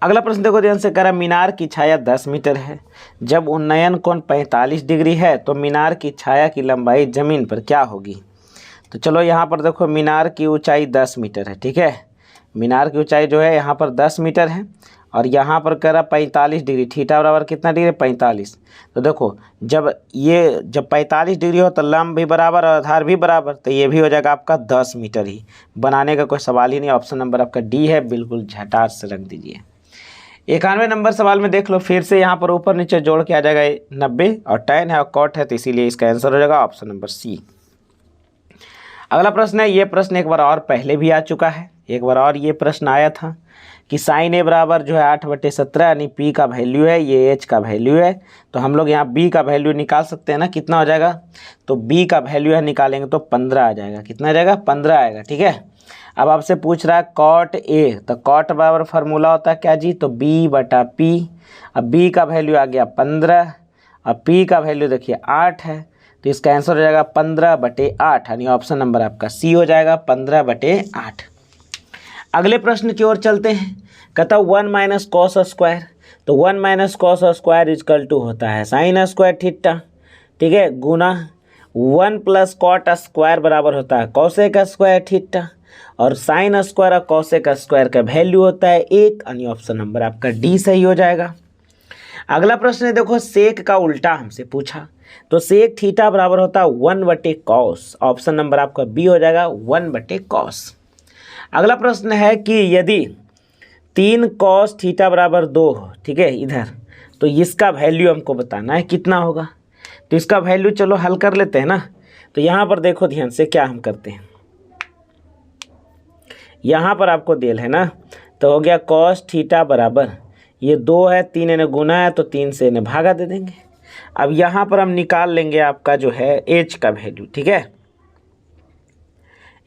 अगला प्रश्न देखो ध्यान से, करा मीनार की छाया 10 मीटर है, जब उन्नयन कोण 45 डिग्री है तो मीनार की छाया की लंबाई जमीन पर क्या होगी। तो चलो यहाँ पर देखो मीनार की ऊंचाई 10 मीटर है, ठीक है, मीनार की ऊंचाई जो है यहाँ पर 10 मीटर है और यहाँ पर करा 45 डिग्री, थीटा बराबर कितना डिग्री 45। तो देखो जब 45 डिग्री हो तो लंब भी बराबर और आधार भी बराबर, तो ये भी हो जाएगा आपका 10 मीटर ही, बनाने का कोई सवाल ही नहीं। ऑप्शन नंबर आपका डी है, बिल्कुल झटाट से रख दीजिए। 91 नंबर सवाल में देख लो, फिर से यहाँ पर ऊपर नीचे जोड़ के आ जाएगा 90 और tan है और cot है, तो इसीलिए इसका आंसर हो जाएगा ऑप्शन नंबर सी। अगला प्रश्न है, ये प्रश्न एक बार और पहले भी आ चुका है, एक बार और ये प्रश्न आया था कि साइन ए बराबर जो है 8/17 यानी पी का वैल्यू है, ये एच का वैल्यू है, तो हम लोग यहाँ बी का वैल्यू निकाल सकते हैं ना, कितना हो जाएगा, तो बी का वैल्यू है निकालेंगे तो 15 आ जाएगा, कितना आ जाएगा 15 आएगा, ठीक है। अब आपसे पूछ रहा है कॉट ए, तो कॉट बराबर फार्मूला होता है क्या जी, तो बी बटा पी। अब बी का वैल्यू आ गया 15, अब पी का वैल्यू देखिए 8 है, तो इसका आंसर हो जाएगा 15/8, यानी ऑप्शन नंबर आपका सी हो जाएगा 15/8। अगले प्रश्न की ओर चलते हैं, कहता 1 माइनस कॉस स्क्वायर, तो 1 minus cos square equal to होता है साइन स्क्वायर थीटा, ठीक है, गुना 1 प्लस कॉट स्क्वायर बराबर होता है कॉसेक स्क्वायर थीटा, और साइन स्क्वायर और कॉसेक स्क्वायर का वैल्यू होता है 1, यानी ऑप्शन नंबर आपका डी सही हो जाएगा। अगला प्रश्न है देखो, सेक का उल्टा हमसे पूछा, तो सेक थीटा बराबर होता है 1/cos, ऑप्शन नंबर आपका बी हो जाएगा 1/cos। अगला प्रश्न है कि यदि 3 cos थीटा बराबर 2 हो, ठीक है, इधर, तो इसका वैल्यू हमको बताना है कितना होगा। तो इसका वैल्यू चलो हल कर लेते हैं ना। तो यहाँ पर देखो ध्यान से क्या हम करते हैं, यहाँ पर आपको देल है ना, तो हो गया cos थीटा बराबर, ये 2 है, 3 इन्हें गुना है तो 3 से इन्हें भागा दे देंगे। अब यहाँ पर हम निकाल लेंगे आपका जो है एच का वैल्यू, ठीक है,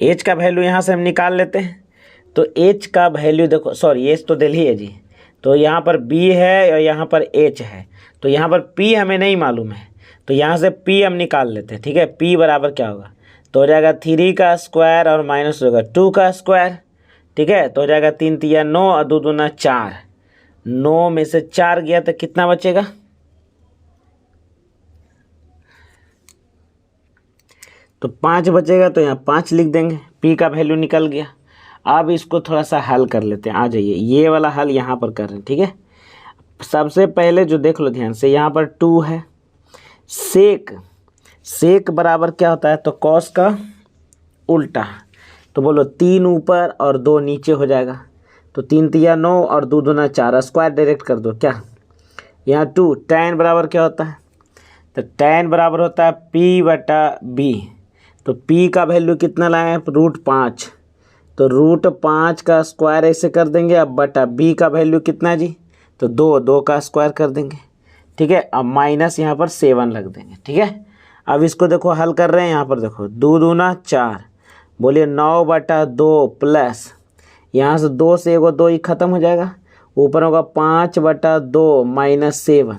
एच का वैल्यू यहाँ से हम निकाल लेते हैं। तो एच का वैल्यू देखो, सॉरी एच तो दिल ही है जी, तो यहाँ पर बी है और यहाँ पर एच है, तो यहाँ पर पी हमें नहीं मालूम है, तो यहाँ से पी हम निकाल लेते हैं, ठीक है। पी बराबर क्या होगा, तो हो जाएगा 3 का स्क्वायर और माइनस होगा 2 का स्क्वायर, ठीक है, तो हो जाएगा 3 तिया 9 और 2 दूना 4, 9 में से 4 गया तो कितना बचेगा, तो 5 बचेगा, तो यहाँ 5 लिख देंगे, पी का वैल्यू निकल गया। अब इसको थोड़ा सा हल कर लेते हैं, आ जाइए, ये वाला हल यहाँ पर कर रहे हैं, ठीक है। सबसे पहले जो देख लो ध्यान से, यहाँ पर 2 है, सेक बराबर क्या होता है, तो कॉस का उल्टा, तो बोलो 3 ऊपर और 2 नीचे हो जाएगा, तो 3 तिया 9 और 2 दूना 4, स्क्वायर डायरेक्ट कर दो क्या, यहाँ 2। tan बराबर क्या होता है, तो tan बराबर होता है p/b, तो p का वैल्यू कितना लाए, √5, तो √5 का स्क्वायर ऐसे कर देंगे। अब बटा b का वैल्यू कितना जी, तो 2 का स्क्वायर कर देंगे, ठीक है। अब माइनस यहाँ पर 7 लग देंगे, ठीक है। अब इसको देखो हल कर रहे हैं, यहाँ पर देखो 2 दूना 4, बोलिए 9/2 प्लस यहाँ से 2 से एगो 2 ही खत्म हो जाएगा, ऊपर होगा 5/2 माइनस 7।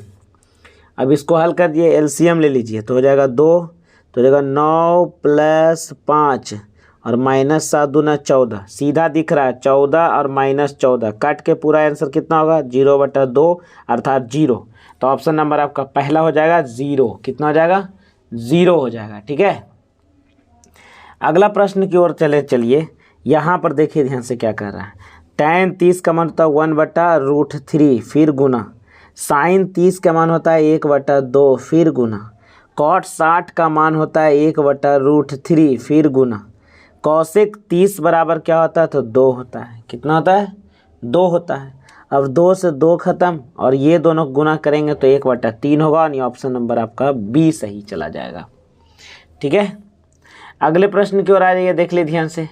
अब इसको हल कर दिए, एलसीएम ले लीजिए, तो हो जाएगा 2, तो हो जाएगा 9 प्लस 5 और माइनस 7 दूना 14, सीधा दिख रहा है 14 और माइनस 14, कट के पूरा आंसर कितना होगा 0/2 अर्थात 0। तो ऑप्शन नंबर आपका पहला हो जाएगा 0, कितना हो जाएगा 0 हो जाएगा, ठीक है। अगला प्रश्न की ओर चलिए, यहाँ पर देखिए ध्यान से क्या कर रहा है, tan 30 का मान होता है 1/√3 फिर गुना, साइन 30 का मान होता है 1/2 फिर गुना, कॉट 60 का मान होता है 1/√3 फिर गुना, कॉसेक 30 बराबर क्या होता है, तो 2 होता है, कितना होता है 2 होता है। अब 2 से 2 खत्म और ये दोनों गुना करेंगे तो 1/3 होगा, यानी ऑप्शन नंबर आपका बी सही चला जाएगा, ठीक है। अगले प्रश्न की ओर आ जाइए, देख ले ध्यान से,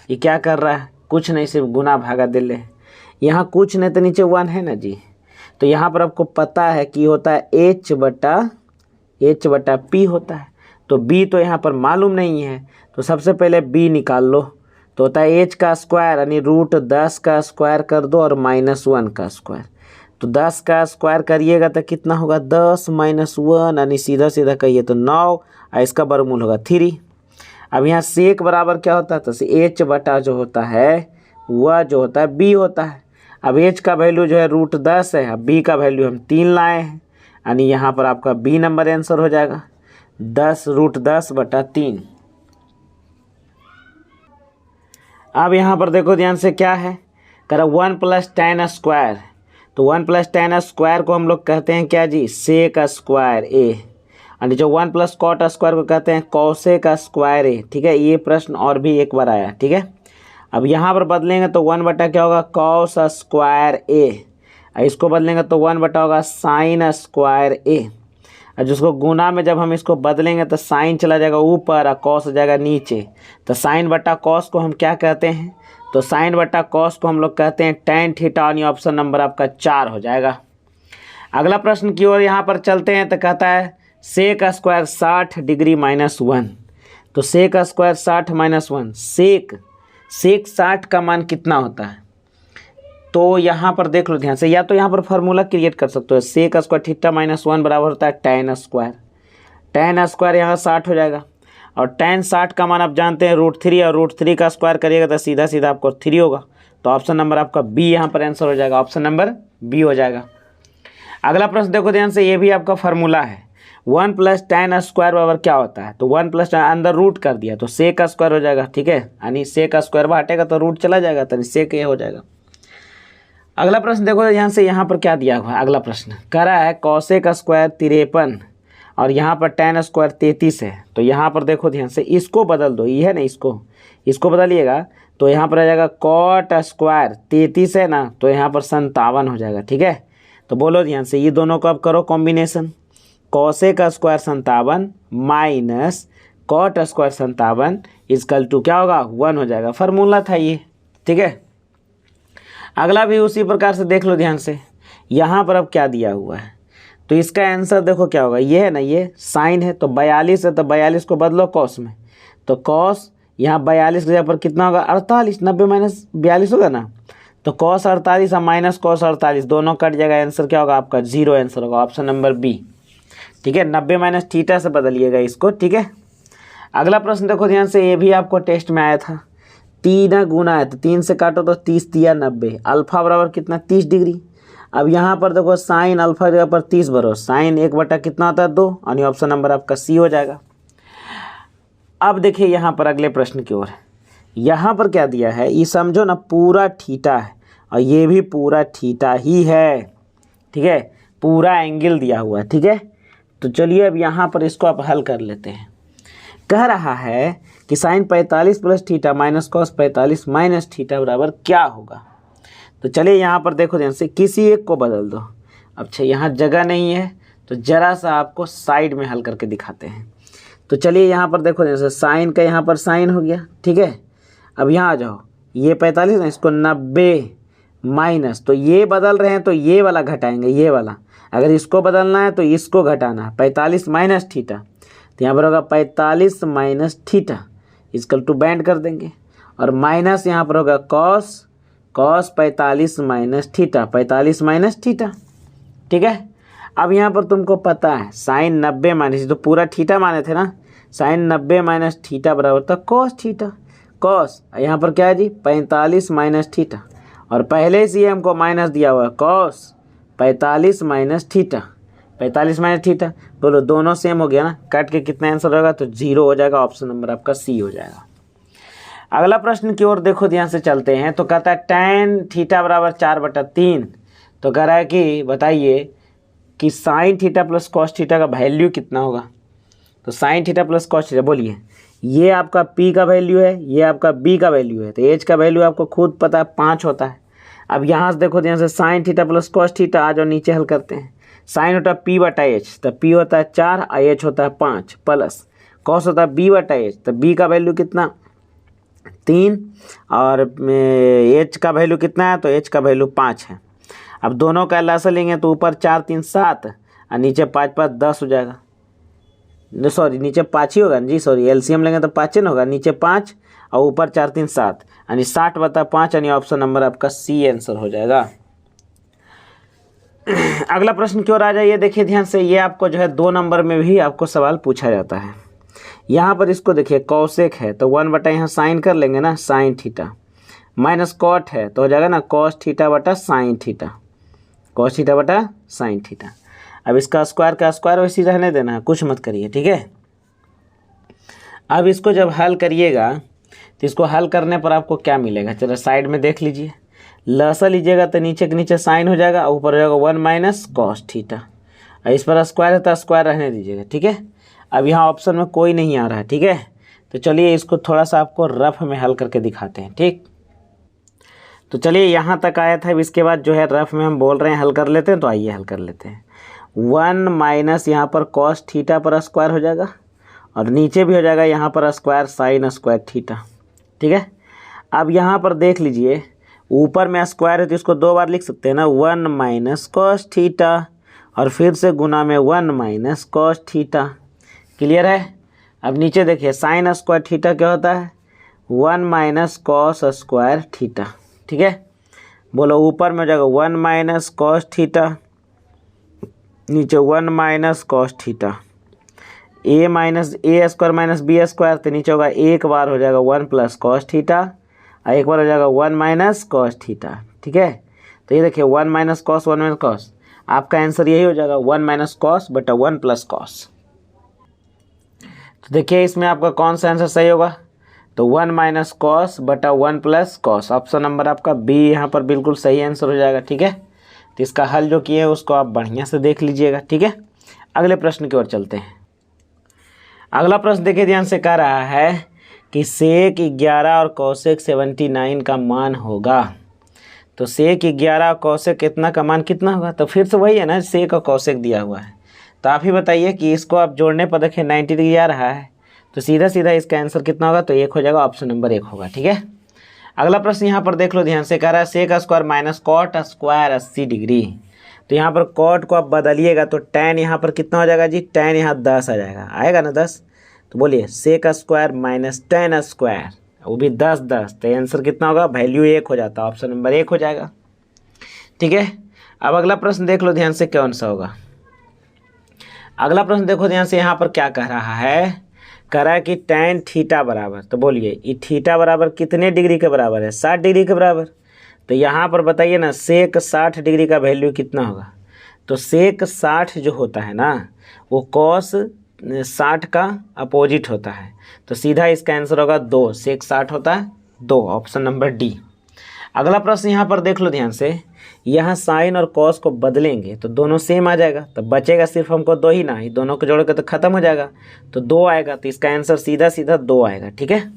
ये क्या कर रहा है, कुछ नहीं, सिर्फ गुना भागा दे ले, यहाँ कुछ नहीं तो नीचे 1 है ना जी, तो यहाँ पर आपको पता है कि होता है H/P होता है, तो B तो यहाँ पर मालूम नहीं है, तो सबसे पहले B निकाल लो, तो होता है H का स्क्वायर यानी √10 का स्क्वायर कर दो और -1 का स्क्वायर, तो 10 का स्क्वायर करिएगा तो कितना होगा 10 माइनस 1 यानी सीधा सीधा कहिए तो 9 और इसका वर्गमूल होगा 3। अब यहाँ सेक बराबर क्या होता है तो एच बटा जो होता है वह जो होता है बी होता है। अब एच का वैल्यू जो है √10 है, अब बी का वैल्यू हम 3 लाए हैं यानी यहाँ पर आपका बी नंबर आंसर हो जाएगा 10√10/3। अब यहाँ पर देखो ध्यान से क्या है करा 1 + tan स्क्वायर, तो 1 + tan स्क्वायर को हम लोग कहते हैं क्या जी सेक स्क्वायर ए, और जो 1 + cot स्क्वायर को कहते हैं कॉसेक स्क्वायर ए। ठीक है, ये प्रश्न और भी एक बार आया। ठीक है, अब यहाँ पर बदलेंगे तो 1 बटा क्या होगा कॉस स्क्वायर ए, इसको बदलेंगे तो 1 बटा होगा साइन स्क्वायर ए, और जिसको गुना में जब हम इसको बदलेंगे तो साइन चला जाएगा ऊपर और कॉस हो जाएगा नीचे। तो साइन बटा कॉस को हम क्या कहते हैं तो साइन बटा कॉस को हम लोग कहते हैं tan थीटा, यानी ऑप्शन नंबर आपका 4 हो जाएगा। अगला प्रश्न की ओर यहाँ पर चलते हैं तो कहता है सेक स्क्वायर 60 डिग्री -1। तो सेक स्क्वायर 60 -1, सेक 60 का मान कितना होता है तो यहाँ पर देख लो ध्यान से, या तो यहाँ पर फार्मूला क्रिएट कर सकते हो सेक स्क्वायर थीटा -1 बराबर होता है tan स्क्वायर। tan स्क्वायर यहाँ 60 हो जाएगा और tan 60 का मान आप जानते हैं √3, और √3 का स्क्वायर करिएगा तो सीधा सीधा आपको 3 होगा। तो ऑप्शन नंबर आपका बी यहाँ पर आंसर हो जाएगा, ऑप्शन नंबर बी हो जाएगा। अगला प्रश्न देखो ध्यान से, ये भी आपका फार्मूला है 1 + tan स्क्वायर बराबर क्या होता है तो 1 + अंदर रूट कर दिया तो सेक स्क्वायर हो जाएगा। ठीक है, यानी सेक स्क्वायर हटेगा तो रूट चला जाएगा तो सेक ये हो जाएगा। अगला प्रश्न देखो ध्यान से, यहाँ पर क्या दिया हुआ है। अगला प्रश्न कह रहा है कॉसेक स्क्वायर 53 और यहाँ पर tan स्क्वायर 33 है। तो यहाँ पर देखो ध्यान से, इसको बदल दो, ये है ना, इसको बदलिएगा तो यहाँ पर आ जाएगा कॉट स्क्वायर 33 है ना, तो यहाँ पर 57 हो जाएगा। ठीक है, तो बोलो ध्यान से, ये दोनों को अब करो combination, cosec square 57 minus cot square 57 equal to क्या होगा 1 हो जाएगा। फार्मूला था ये। ठीक है, अगला भी उसी प्रकार से देख लो ध्यान से, यहाँ पर अब क्या दिया हुआ है तो इसका आंसर देखो क्या होगा, ये है ना, ये साइन है तो 42 है तो 42 को बदलो कॉस में, तो कॉस यहाँ 42 की जगह पर कितना होगा 48, 90 - 42 होगा ना, तो कॉस 48 और माइनस कॉस 48 दोनों कट जाएगा, आंसर क्या होगा आपका 0 आंसर होगा, ऑप्शन नंबर बी। ठीक है, 90 - थीटा से बदलिएगा इसको। ठीक है, अगला प्रश्न देखो ध्यान से, ये भी आपको टेस्ट में आया था, 3 गुना है तो 3 से काटो तो 30 × 90, अल्फा बराबर कितना 30 डिग्री। अब यहाँ पर देखो साइन अल्फा जगह पर 30 भरो, साइन 1 बटा कितना होता है 2, यानी ऑप्शन नंबर आपका सी हो जाएगा। अब देखिए यहाँ पर अगले प्रश्न की ओर, यहाँ पर क्या दिया है, ये समझो ना पूरा थीटा है और ये भी पूरा थीटा ही है। ठीक है, पूरा एंगल दिया हुआ है। ठीक है, तो चलिए अब यहाँ पर इसको आप हल कर लेते हैं। कह रहा है कि sine 45 + theta minus cos 45 minus theta बराबर क्या होगा। तो चलिए यहाँ पर देखो ध्यान से, किसी एक को बदल दो। अच्छा, यहाँ जगह नहीं है तो जरा सा आपको साइड में हल करके दिखाते हैं। तो चलिए यहाँ पर देखो ध्यान से, साइन का यहाँ पर साइन हो गया। ठीक है, अब यहाँ आ जाओ, ये 45 ना, इसको 90 माइनस, तो ये बदल रहे हैं तो ये वाला घटाएंगे, ये वाला, अगर इसको बदलना है तो इसको घटाना है, 45 माइनस थीटा, तो यहाँ पर होगा 45 माइनस थीटा इक्वल टू बैंड कर देंगे, और माइनस यहाँ पर होगा cos 45 minus theta, 45 minus theta. ठीक है, अब यहाँ पर तुमको पता है साइन 90 माइनस, तो पूरा थीटा माने थे ना, साइन 90 माइनस थीटा बराबर था कॉस थीटा, कॉस यहाँ पर क्या है जी 45 माइनस थीटा, और पहले से ही हमको माइनस दिया हुआ है cos 45 minus theta, 45 minus theta, बोलो दोनों सेम हो गया ना, कट के कितना आंसर होगा तो 0 हो जाएगा, ऑप्शन नंबर आपका सी हो जाएगा। अगला प्रश्न की ओर देखो ध्यान से चलते हैं। तो कहता है tan थीटा बराबर 4/3, तो कह रहा है कि बताइए कि sign theta plus cos theta का वैल्यू कितना होगा। तो sign theta plus cos theta, बोलिए, ये आपका P का वैल्यू है, ये आपका B का वैल्यू है, तो H का वैल्यू आपको खुद पता है 5 होता है। अब यहाँ से देखो ध्यान से, sine theta plus cos theta, आ जाओ नीचे हल करते हैं। साइन होता है P/H, तो P होता है 4 और H होता है 5, प्लस कॉस होता है B/H, तो B का वैल्यू कितना 3 और H का वैल्यू कितना है तो H का वैल्यू 5 है। अब दोनों का लसा लेंगे तो ऊपर 4 3 7 और नीचे 5 5 10 हो जाएगा, सॉरी नीचे 5 ही होगा जी, सॉरी एलसीएम लेंगे तो 5 न होगा, नीचे 5 और ऊपर 4 3 7 यानी 60 बटा 5, यानी ऑप्शन नंबर आपका सी आंसर हो जाएगा। अगला प्रश्न की ओर आ जाइए, देखिए ध्यान से। ये आपको जो है 2 नंबर में भी आपको सवाल पूछा जाता है। यहाँ पर इसको देखिए कौसेक है तो 1 बटा यहाँ साइन कर लेंगे ना, साइन थीटा, माइनस कॉट है तो हो जाएगा ना कॉस थीटा बटा साइन थीटा, कॉस थीटा बटा साइन थीटा। अब इसका स्क्वायर का स्क्वायर वैसे ही रहने देना है, कुछ मत करिए, ठीक है। अब इसको जब हल करिएगा तो इसको हल करने पर आपको क्या मिलेगा, चलो साइड में देख लीजिए। लसा लीजिएगा तो नीचे के नीचे साइन हो जाएगा, ऊपर हो जाएगा 1 माइनस कॉस थीटा। इस पर स्क्वायर है तो स्क्वायर रहने दीजिएगा, ठीक है। अब यहाँ ऑप्शन में कोई नहीं आ रहा है, ठीक है। तो चलिए इसको थोड़ा सा आपको रफ में हल करके दिखाते हैं, ठीक। तो चलिए यहाँ तक आया था, इसके बाद जो है रफ में हम बोल रहे हैं हल कर लेते हैं, तो आइए हल कर लेते हैं। 1 माइनस यहाँ पर कॉस थीटा पर स्क्वायर हो जाएगा और नीचे भी हो जाएगा यहाँ पर स्क्वायर साइन स्क्वायर थीटा, ठीक है। अब यहाँ पर देख लीजिए ऊपर में स्क्वायर है तो इसको 2 बार लिख सकते हैं ना, 1 माइनस कॉस थीटा और फिर से गुना में 1 माइनस कॉस थीटा। क्लियर है। अब नीचे देखिए साइन स्क्वायर थीटा क्या होता है, 1 माइनस कॉस स्क्वायर थीटा, ठीक है। बोलो ऊपर में हो जाएगा 1 माइनस कॉस थीटा, नीचे 1 माइनस कॉस थीटा, ए माइनस ए स्क्वायर माइनस बी स्क्वायर, तो नीचे होगा एक बार हो जाएगा 1 प्लस कॉस थीटा और एक बार हो जाएगा 1 माइनस कॉस थीटा, ठीक है। तो ये देखिए 1 माइनस कॉस 1 माइनस कॉस, आपका आंसर यही हो जाएगा 1 माइनस कॉस बटा 1 प्लस कॉस। तो देखिए इसमें आपका कौन सा आंसर सही होगा, तो 1 माइनस कॉस बटा 1 प्लस कॉस, ऑप्शन नंबर आपका बी यहाँ पर बिल्कुल सही आंसर हो जाएगा, ठीक है। तो इसका हल जो किए हैं उसको आप बढ़िया से देख लीजिएगा, ठीक है। अगले प्रश्न की ओर चलते हैं। अगला प्रश्न देखिए ध्यान से, कह रहा है कि सेक 11 और कौसेक 79 का मान होगा। तो सेक 11 और कौसेक कितना का मान कितना होगा, तो फिर से वही है ना, सेक और कौसेक दिया हुआ है। तो आप ही बताइए कि इसको आप जोड़ने पर देखिए 90 डिग्री आ रहा है, तो सीधा सीधा इसका आंसर कितना होगा, तो 1 हो जाएगा, ऑप्शन नंबर 1 होगा, ठीक है। अगला प्रश्न यहाँ पर देख लो ध्यान से, कह रहा है sec square minus cot square 80 degree. तो यहाँ पर कॉट को आप बदलिएगा तो टैन यहाँ पर कितना हो जाएगा जी, टैन यहाँ 10 आ जाएगा, आएगा ना 10। तो बोलिए sec square minus tan square, वो भी 10 10, तो आंसर कितना होगा, वैल्यू 1 हो जाता है, ऑप्शन नंबर 1 हो जाएगा, ठीक है। अब अगला प्रश्न देख लो ध्यान से कौन सा होगा। अगला प्रश्न देखो ध्यान से, यहाँ पर क्या कह रहा है, कह रहा है कि टैन थीटा बराबर, तो बोलिए ये थीटा बराबर कितने डिग्री के बराबर है, 60 डिग्री के बराबर। तो यहाँ पर बताइए ना सेक 60 डिग्री का वैल्यू कितना होगा। तो सेक 60 जो होता है ना वो कॉस 60 का अपोजिट होता है, तो सीधा इसका आंसर होगा 2, सेक 60 होता है 2, ऑप्शन नंबर डी। अगला प्रश्न यहाँ पर देख लो ध्यान से, यहाँ साइन और कॉस को बदलेंगे तो दोनों सेम आ जाएगा, तो बचेगा सिर्फ हमको 2 ही ना, ही दोनों को जोड़ेगा तो खत्म हो जाएगा, तो 2 आएगा, तो इसका आंसर सीधा सीधा 2 आएगा, ठीक है।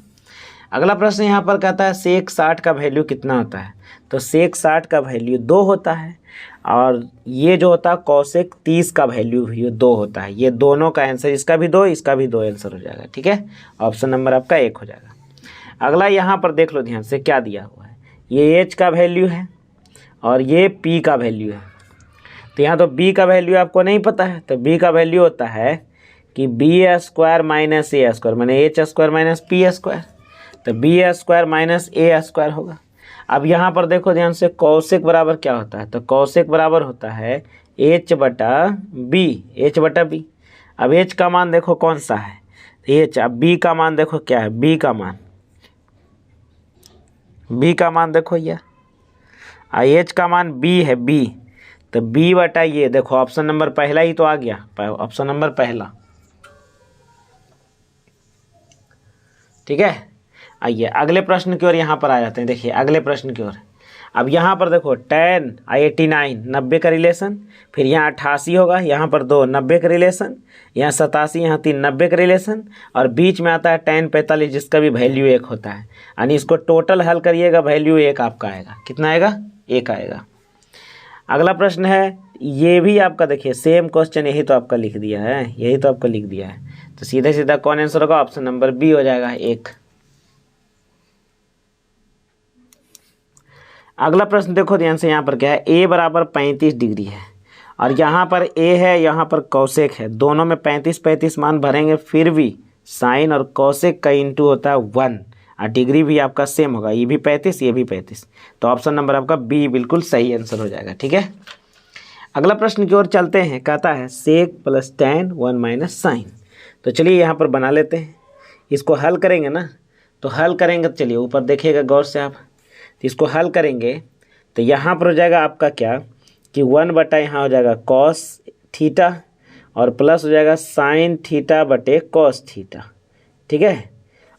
अगला प्रश्न यहाँ पर कहता है सेक 60 का वैल्यू कितना होता है। तो सेक 60 का वैल्यू 2 होता है और ये जो होता है कौसेक 30 का वैल्यू भी 2 होता है। ये दोनों का आंसर, इसका भी 2 इसका भी 2 आंसर हो जाएगा, ठीक है। ऑप्शन नंबर आपका 1 हो जाएगा। अगला यहाँ पर देख लो ध्यान से क्या दिया हुआ है, ये एच का वैल्यू है और ये पी का वैल्यू है। तो यहाँ तो बी का वैल्यू आपको नहीं पता है, तो बी का वैल्यू होता है कि बी स्क्वायर माइनस ए स्क्वायर, मैंने H square minus P square, तो बी स्क्वायर माइनस ए स्क्वायर होगा। अब यहाँ पर देखो ध्यान से कौसेक बराबर क्या होता है, तो कौसेक बराबर होता है एच बटा बी, एच बटा बी। अब एच का मान देखो कौन सा है, एच। अब बी का मान देखो क्या है, बी का मान देखो ये, एच का मान बी है बी, तो बी बटा ये देखो ऑप्शन नंबर पहला ही तो आ गया, ऑप्शन नंबर पहला, ठीक है। आइए अगले प्रश्न की ओर यहाँ पर आ जाते हैं। देखिए अगले प्रश्न की ओर, अब यहाँ पर देखो tan 89 90 का रिलेशन, फिर यहाँ 88 होगा, यहाँ पर 2 90 का रिलेशन, यहाँ 87, यहाँ 3 90 का रिलेशन, और बीच में आता है tan 45 जिसका भी वैल्यू 1 होता है। यानी इसको टोटल हल करिएगा वैल्यू 1 आपका आएगा, कितना आएगा, 1 आएगा। अगला प्रश्न है, ये भी आपका देखिए सेम क्वेश्चन, यही तो आपका लिख दिया है, यही तो आपका लिख दिया है, तो सीधा सीधा कौन आंसर होगा, ऑप्शन नंबर बी हो जाएगा 1। अगला प्रश्न देखो ध्यान से, यहाँ पर क्या है, ए बराबर 35 डिग्री है और यहाँ पर ए है, यहाँ पर कौसेक है, दोनों में 35 35 मान भरेंगे, फिर भी साइन और कौसेक का इंटू होता है 1 और डिग्री भी आपका सेम होगा, ये भी 35 ये भी 35, तो ऑप्शन नंबर आपका बी बिल्कुल सही आंसर हो जाएगा, ठीक है। अगला प्रश्न की ओर चलते हैं। कहता है sec plus tan 1 minus sine. तो चलिए यहाँ पर बना लेते हैं। इसको हल करेंगे ना, तो हल करेंगे तो चलिए ऊपर देखिएगा गौर से आप। तो इसको हल करेंगे तो यहाँ पर हो जाएगा आपका क्या कि 1 बटा यहाँ हो जाएगा कॉस थीटा और प्लस हो जाएगा साइन थीटा बटे कॉस थीटा। ठीक है,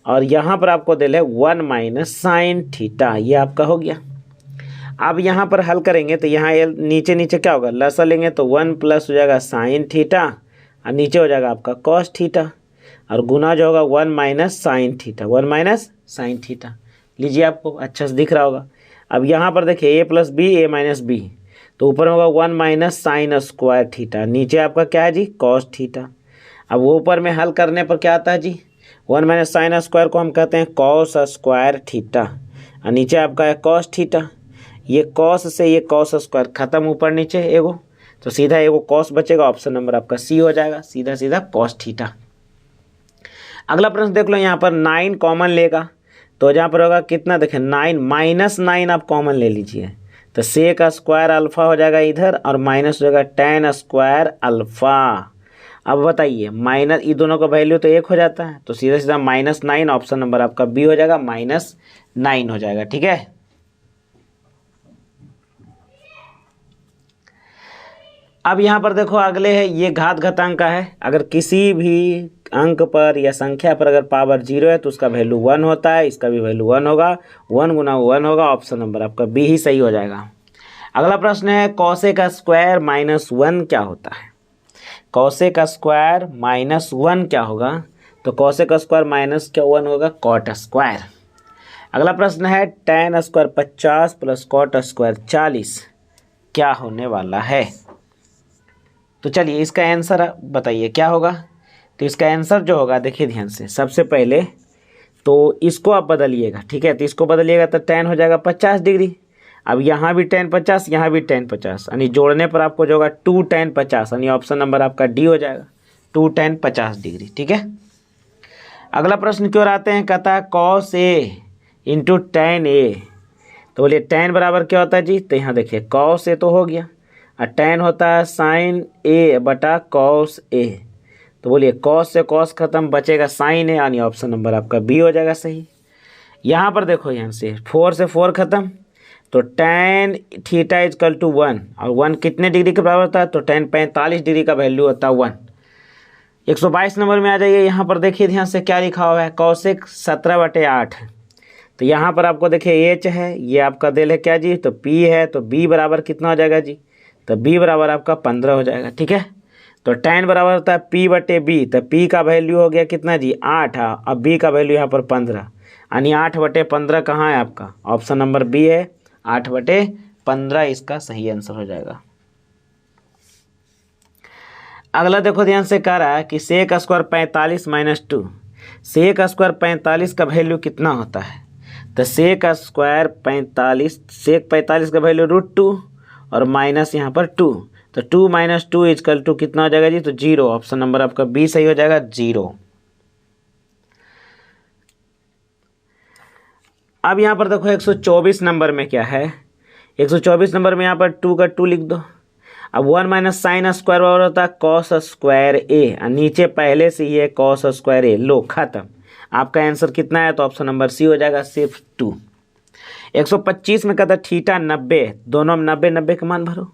और यहाँ पर आपको दे ले 1 माइनस साइन थीटा, ये आपका हो गया। अब यहाँ पर हल करेंगे तो यहाँ नीचे नीचे क्या होगा, लसा लेंगे तो 1 प्लस हो जाएगा साइन थीटा और नीचे हो जाएगा आपका कॉस थीटा और गुना जो होगा 1 minus sine theta, 1 minus sine theta. लीजिए आपको अच्छा से दिख रहा होगा। अब यहाँ पर देखिए a plus B A minus B, तो ऊपर होगा 1 माइनस साइन स्क्वायर थीटा, नीचे आपका क्या है जी कॉस थीटा। अब वो ऊपर में हल करने पर क्या आता है जी 1 माइनस साइन स्क्वायर को हम कहते हैं कॉस स्क्वायर थीटा और नीचे आपका है कॉस थीटा। ये कॉस से ये कॉस स्क्वायर खत्म ऊपर नीचे एगो, तो सीधा एगो कॉस बचेगा। ऑप्शन नंबर आपका सी हो जाएगा, सीधा सीधा कॉस थीटा। अगला प्रश्न देख लो, यहाँ पर 9 कॉमन लेगा तो जहाँ पर होगा कितना देखें 9 माइनस 9 आप कॉमन ले लीजिए तो सेक स्क्वायर अल्फा हो जाएगा इधर और माइनस हो जाएगा tan स्क्वायर अल्फा। अब बताइए माइनस ये दोनों का वैल्यू तो 1 हो जाता है, तो सीधा सीधा -9। ऑप्शन नंबर आपका बी हो जाएगा, -9 हो जाएगा। ठीक है, अब यहाँ पर देखो अगले है ये घात घातांक का है। अगर किसी भी अंक पर या संख्या पर अगर पावर 0 है तो उसका वैल्यू 1 होता है, इसका भी वैल्यू 1 होगा, 1 गुना 1 होगा। ऑप्शन नंबर आपका बी ही सही हो जाएगा। अगला प्रश्न है कॉसेक स्क्वायर -1 क्या होता है। कॉसेक स्क्वायर -1 क्या होगा, तो कॉसेक स्क्वायर -1 होगा कॉट स्क्वायर। अगला प्रश्न है tan square 50 plus cot square 40 क्या होने वाला है। तो चलिए इसका आंसर बताइए क्या होगा। तो इसका आंसर जो होगा देखिए ध्यान से, सबसे पहले तो इसको आप बदलिएगा। ठीक है, तो इसको बदलिएगा तो tan हो जाएगा 50 डिग्री। अब यहाँ भी tan 50, यहाँ भी tan 50, यानी जोड़ने पर आपको जो होगा 2 tan 50, यानी ऑप्शन नंबर आपका डी हो जाएगा, 2 tan 50 डिग्री। ठीक है, अगला प्रश्न की ओर आते हैं। कहता है cos a into tan a। तो बोलिए tan बराबर क्या होता है जी, तो यहाँ देखिए cos a तो हो गया और tan होता है sin a बटा cos a। तो बोलिए cos से cos खत्म, बचेगा sin a, यानी ऑप्शन नंबर आपका बी हो जाएगा सही। यहाँ पर देखो यहाँ से 4 से 4 खत्म, तो tan थीटा इजकल टू 1 और 1 कितने डिग्री के बराबर होता है, तो tan 45 डिग्री का वैल्यू होता है 1। 122 नंबर में आ जाइए। यहाँ पर देखिए ध्यान से क्या लिखा हुआ है, कौशिक 17/8। तो यहाँ पर आपको देखिए एच है, ये आपका दिल है क्या जी, तो पी है, तो बी बराबर कितना हो जाएगा जी, तो बी बराबर आपका 15 हो जाएगा। ठीक है, तो tan बराबर होता है पी बटे बी, तो पी का वैल्यू हो गया कितना जी 8, अब बी का वैल्यू यहाँ पर 15, यानी 8/15 कहाँ है आपका, ऑप्शन नंबर बी है, 8/15 इसका सही आंसर हो जाएगा। अगला देखो ध्यान से कह रहा है कि sec square 45 minus 2, sec square 45 का वैल्यू कितना होता है, तो सेक स्क्वायर 45, सेक 45 का वैल्यू √2 और माइनस यहाँ पर 2, तो 2 माइनस 2 इजकल टू कितना हो जाएगा जी, तो 0। ऑप्शन नंबर आपका बी सही हो जाएगा, 0। अब यहाँ पर देखो 124 नंबर में क्या है, 124 नंबर में यहाँ पर 2 का 2 लिख दो। अब 1 माइनस साइन स्क्वायर बराबर होता है कॉस स्क्वायर ए, नीचे पहले से ही है कॉस स्क्वायर ए, लो खत्म। आपका आंसर कितना है, तो ऑप्शन नंबर सी हो जाएगा, सिर्फ 2। 125 में कहता है थीटा 90, दोनों में 90 का मान भरो।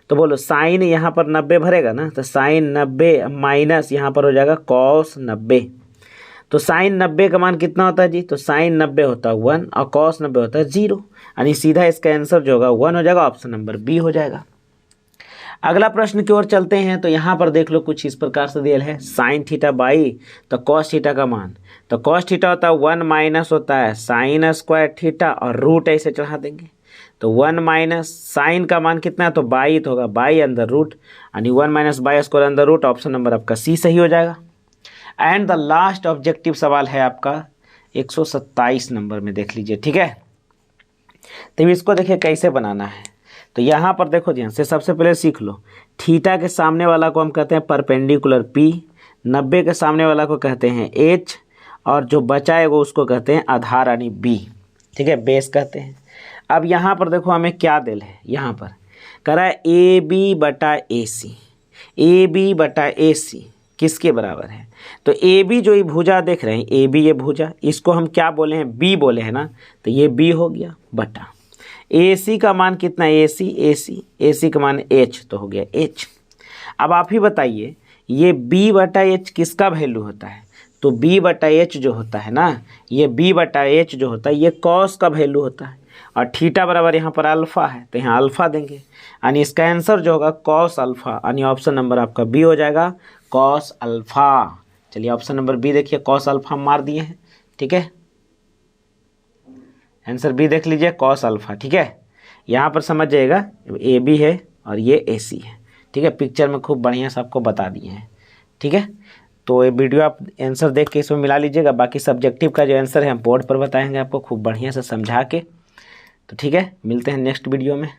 तो बोलो साइन यहाँ पर 90 भरेगा ना, तो साइन 90 माइनस यहाँ पर हो जाएगा कॉस 90। तो साइन 90 का मान कितना होता है जी, तो साइन 90 होता है 1 और कॉस 90 होता है 0, यानी सीधा इसका आंसर जो होगा 1 हो जाएगा, ऑप्शन नंबर बी हो जाएगा। अगला प्रश्न की ओर चलते हैं। तो यहाँ पर देख लो कुछ इस प्रकार से दिया है, साइन थीटा बाई तो कॉस थीटा का मान, तो कॉस थीटा होता है 1 माइनस होता है साइन स्क्वायर थीटा और रूट ऐसे चढ़ा देंगे, तो 1 माइनस साइन का मान कितना है, तो बाई तो होगा बाई अंदर रूट, यानी 1 माइनस बाई स्क्वायर अंदर रूट। ऑप्शन नंबर आपका सी सही हो जाएगा। एंड द लास्ट ऑब्जेक्टिव सवाल है आपका 127 नंबर में, देख लीजिए। ठीक है, तो इसको देखिए कैसे बनाना है। तो यहाँ पर देखो ध्यान से, सबसे पहले सीख लो थीटा के सामने वाला को हम कहते हैं परपेंडिकुलर पी, 90 के सामने वाला को कहते हैं एच, और जो बचा है वो उसको कहते हैं आधार यानी बी। ठीक है, बेस कहते हैं। अब यहाँ पर देखो हमें क्या दिल है, यहाँ पर कह रहा है ए बी बटा ए सी, ए बी बटा ए सी किसके बराबर है। तो ए बी जो ये भुजा देख रहे हैं, ए बी ये भुजा, इसको हम क्या बोले हैं, बी बोले हैं ना, तो ये बी हो गया बटा ए सी का मान कितना, ए सी, ए सी, ए सी का मान एच, तो हो गया एच। अब आप ही बताइए ये बी बटा एच किसका वैल्यू होता है, तो बी बटा एच जो होता है ना, ये बी बटा एच जो होता है ये कॉस का वैल्यू होता है, और थीटा बराबर यहाँ पर अल्फ़ा है तो यहाँ अल्फ़ा देंगे, यानी इसका आंसर जो होगा कॉस अल्फ़ा, यानी ऑप्शन नंबर आपका बी हो जाएगा कॉस अल्फ़ा। चलिए ऑप्शन नंबर बी देखिए, कॉस अल्फ़ा मार दिए हैं, ठीक है, आंसर बी देख लीजिए कॉस अल्फ़ा। ठीक है, यहाँ पर समझ जाइएगा ए बी है और ये ए सी है, ठीक है, पिक्चर में खूब बढ़िया से आपको बता दिए हैं। ठीक है, तो ये वीडियो आप आंसर देख के इसमें मिला लीजिएगा, बाकी सब्जेक्टिव का जो आंसर है हम बोर्ड पर बताएंगे आपको खूब बढ़िया से समझा के। तो ठीक है, मिलते हैं नेक्स्ट वीडियो में।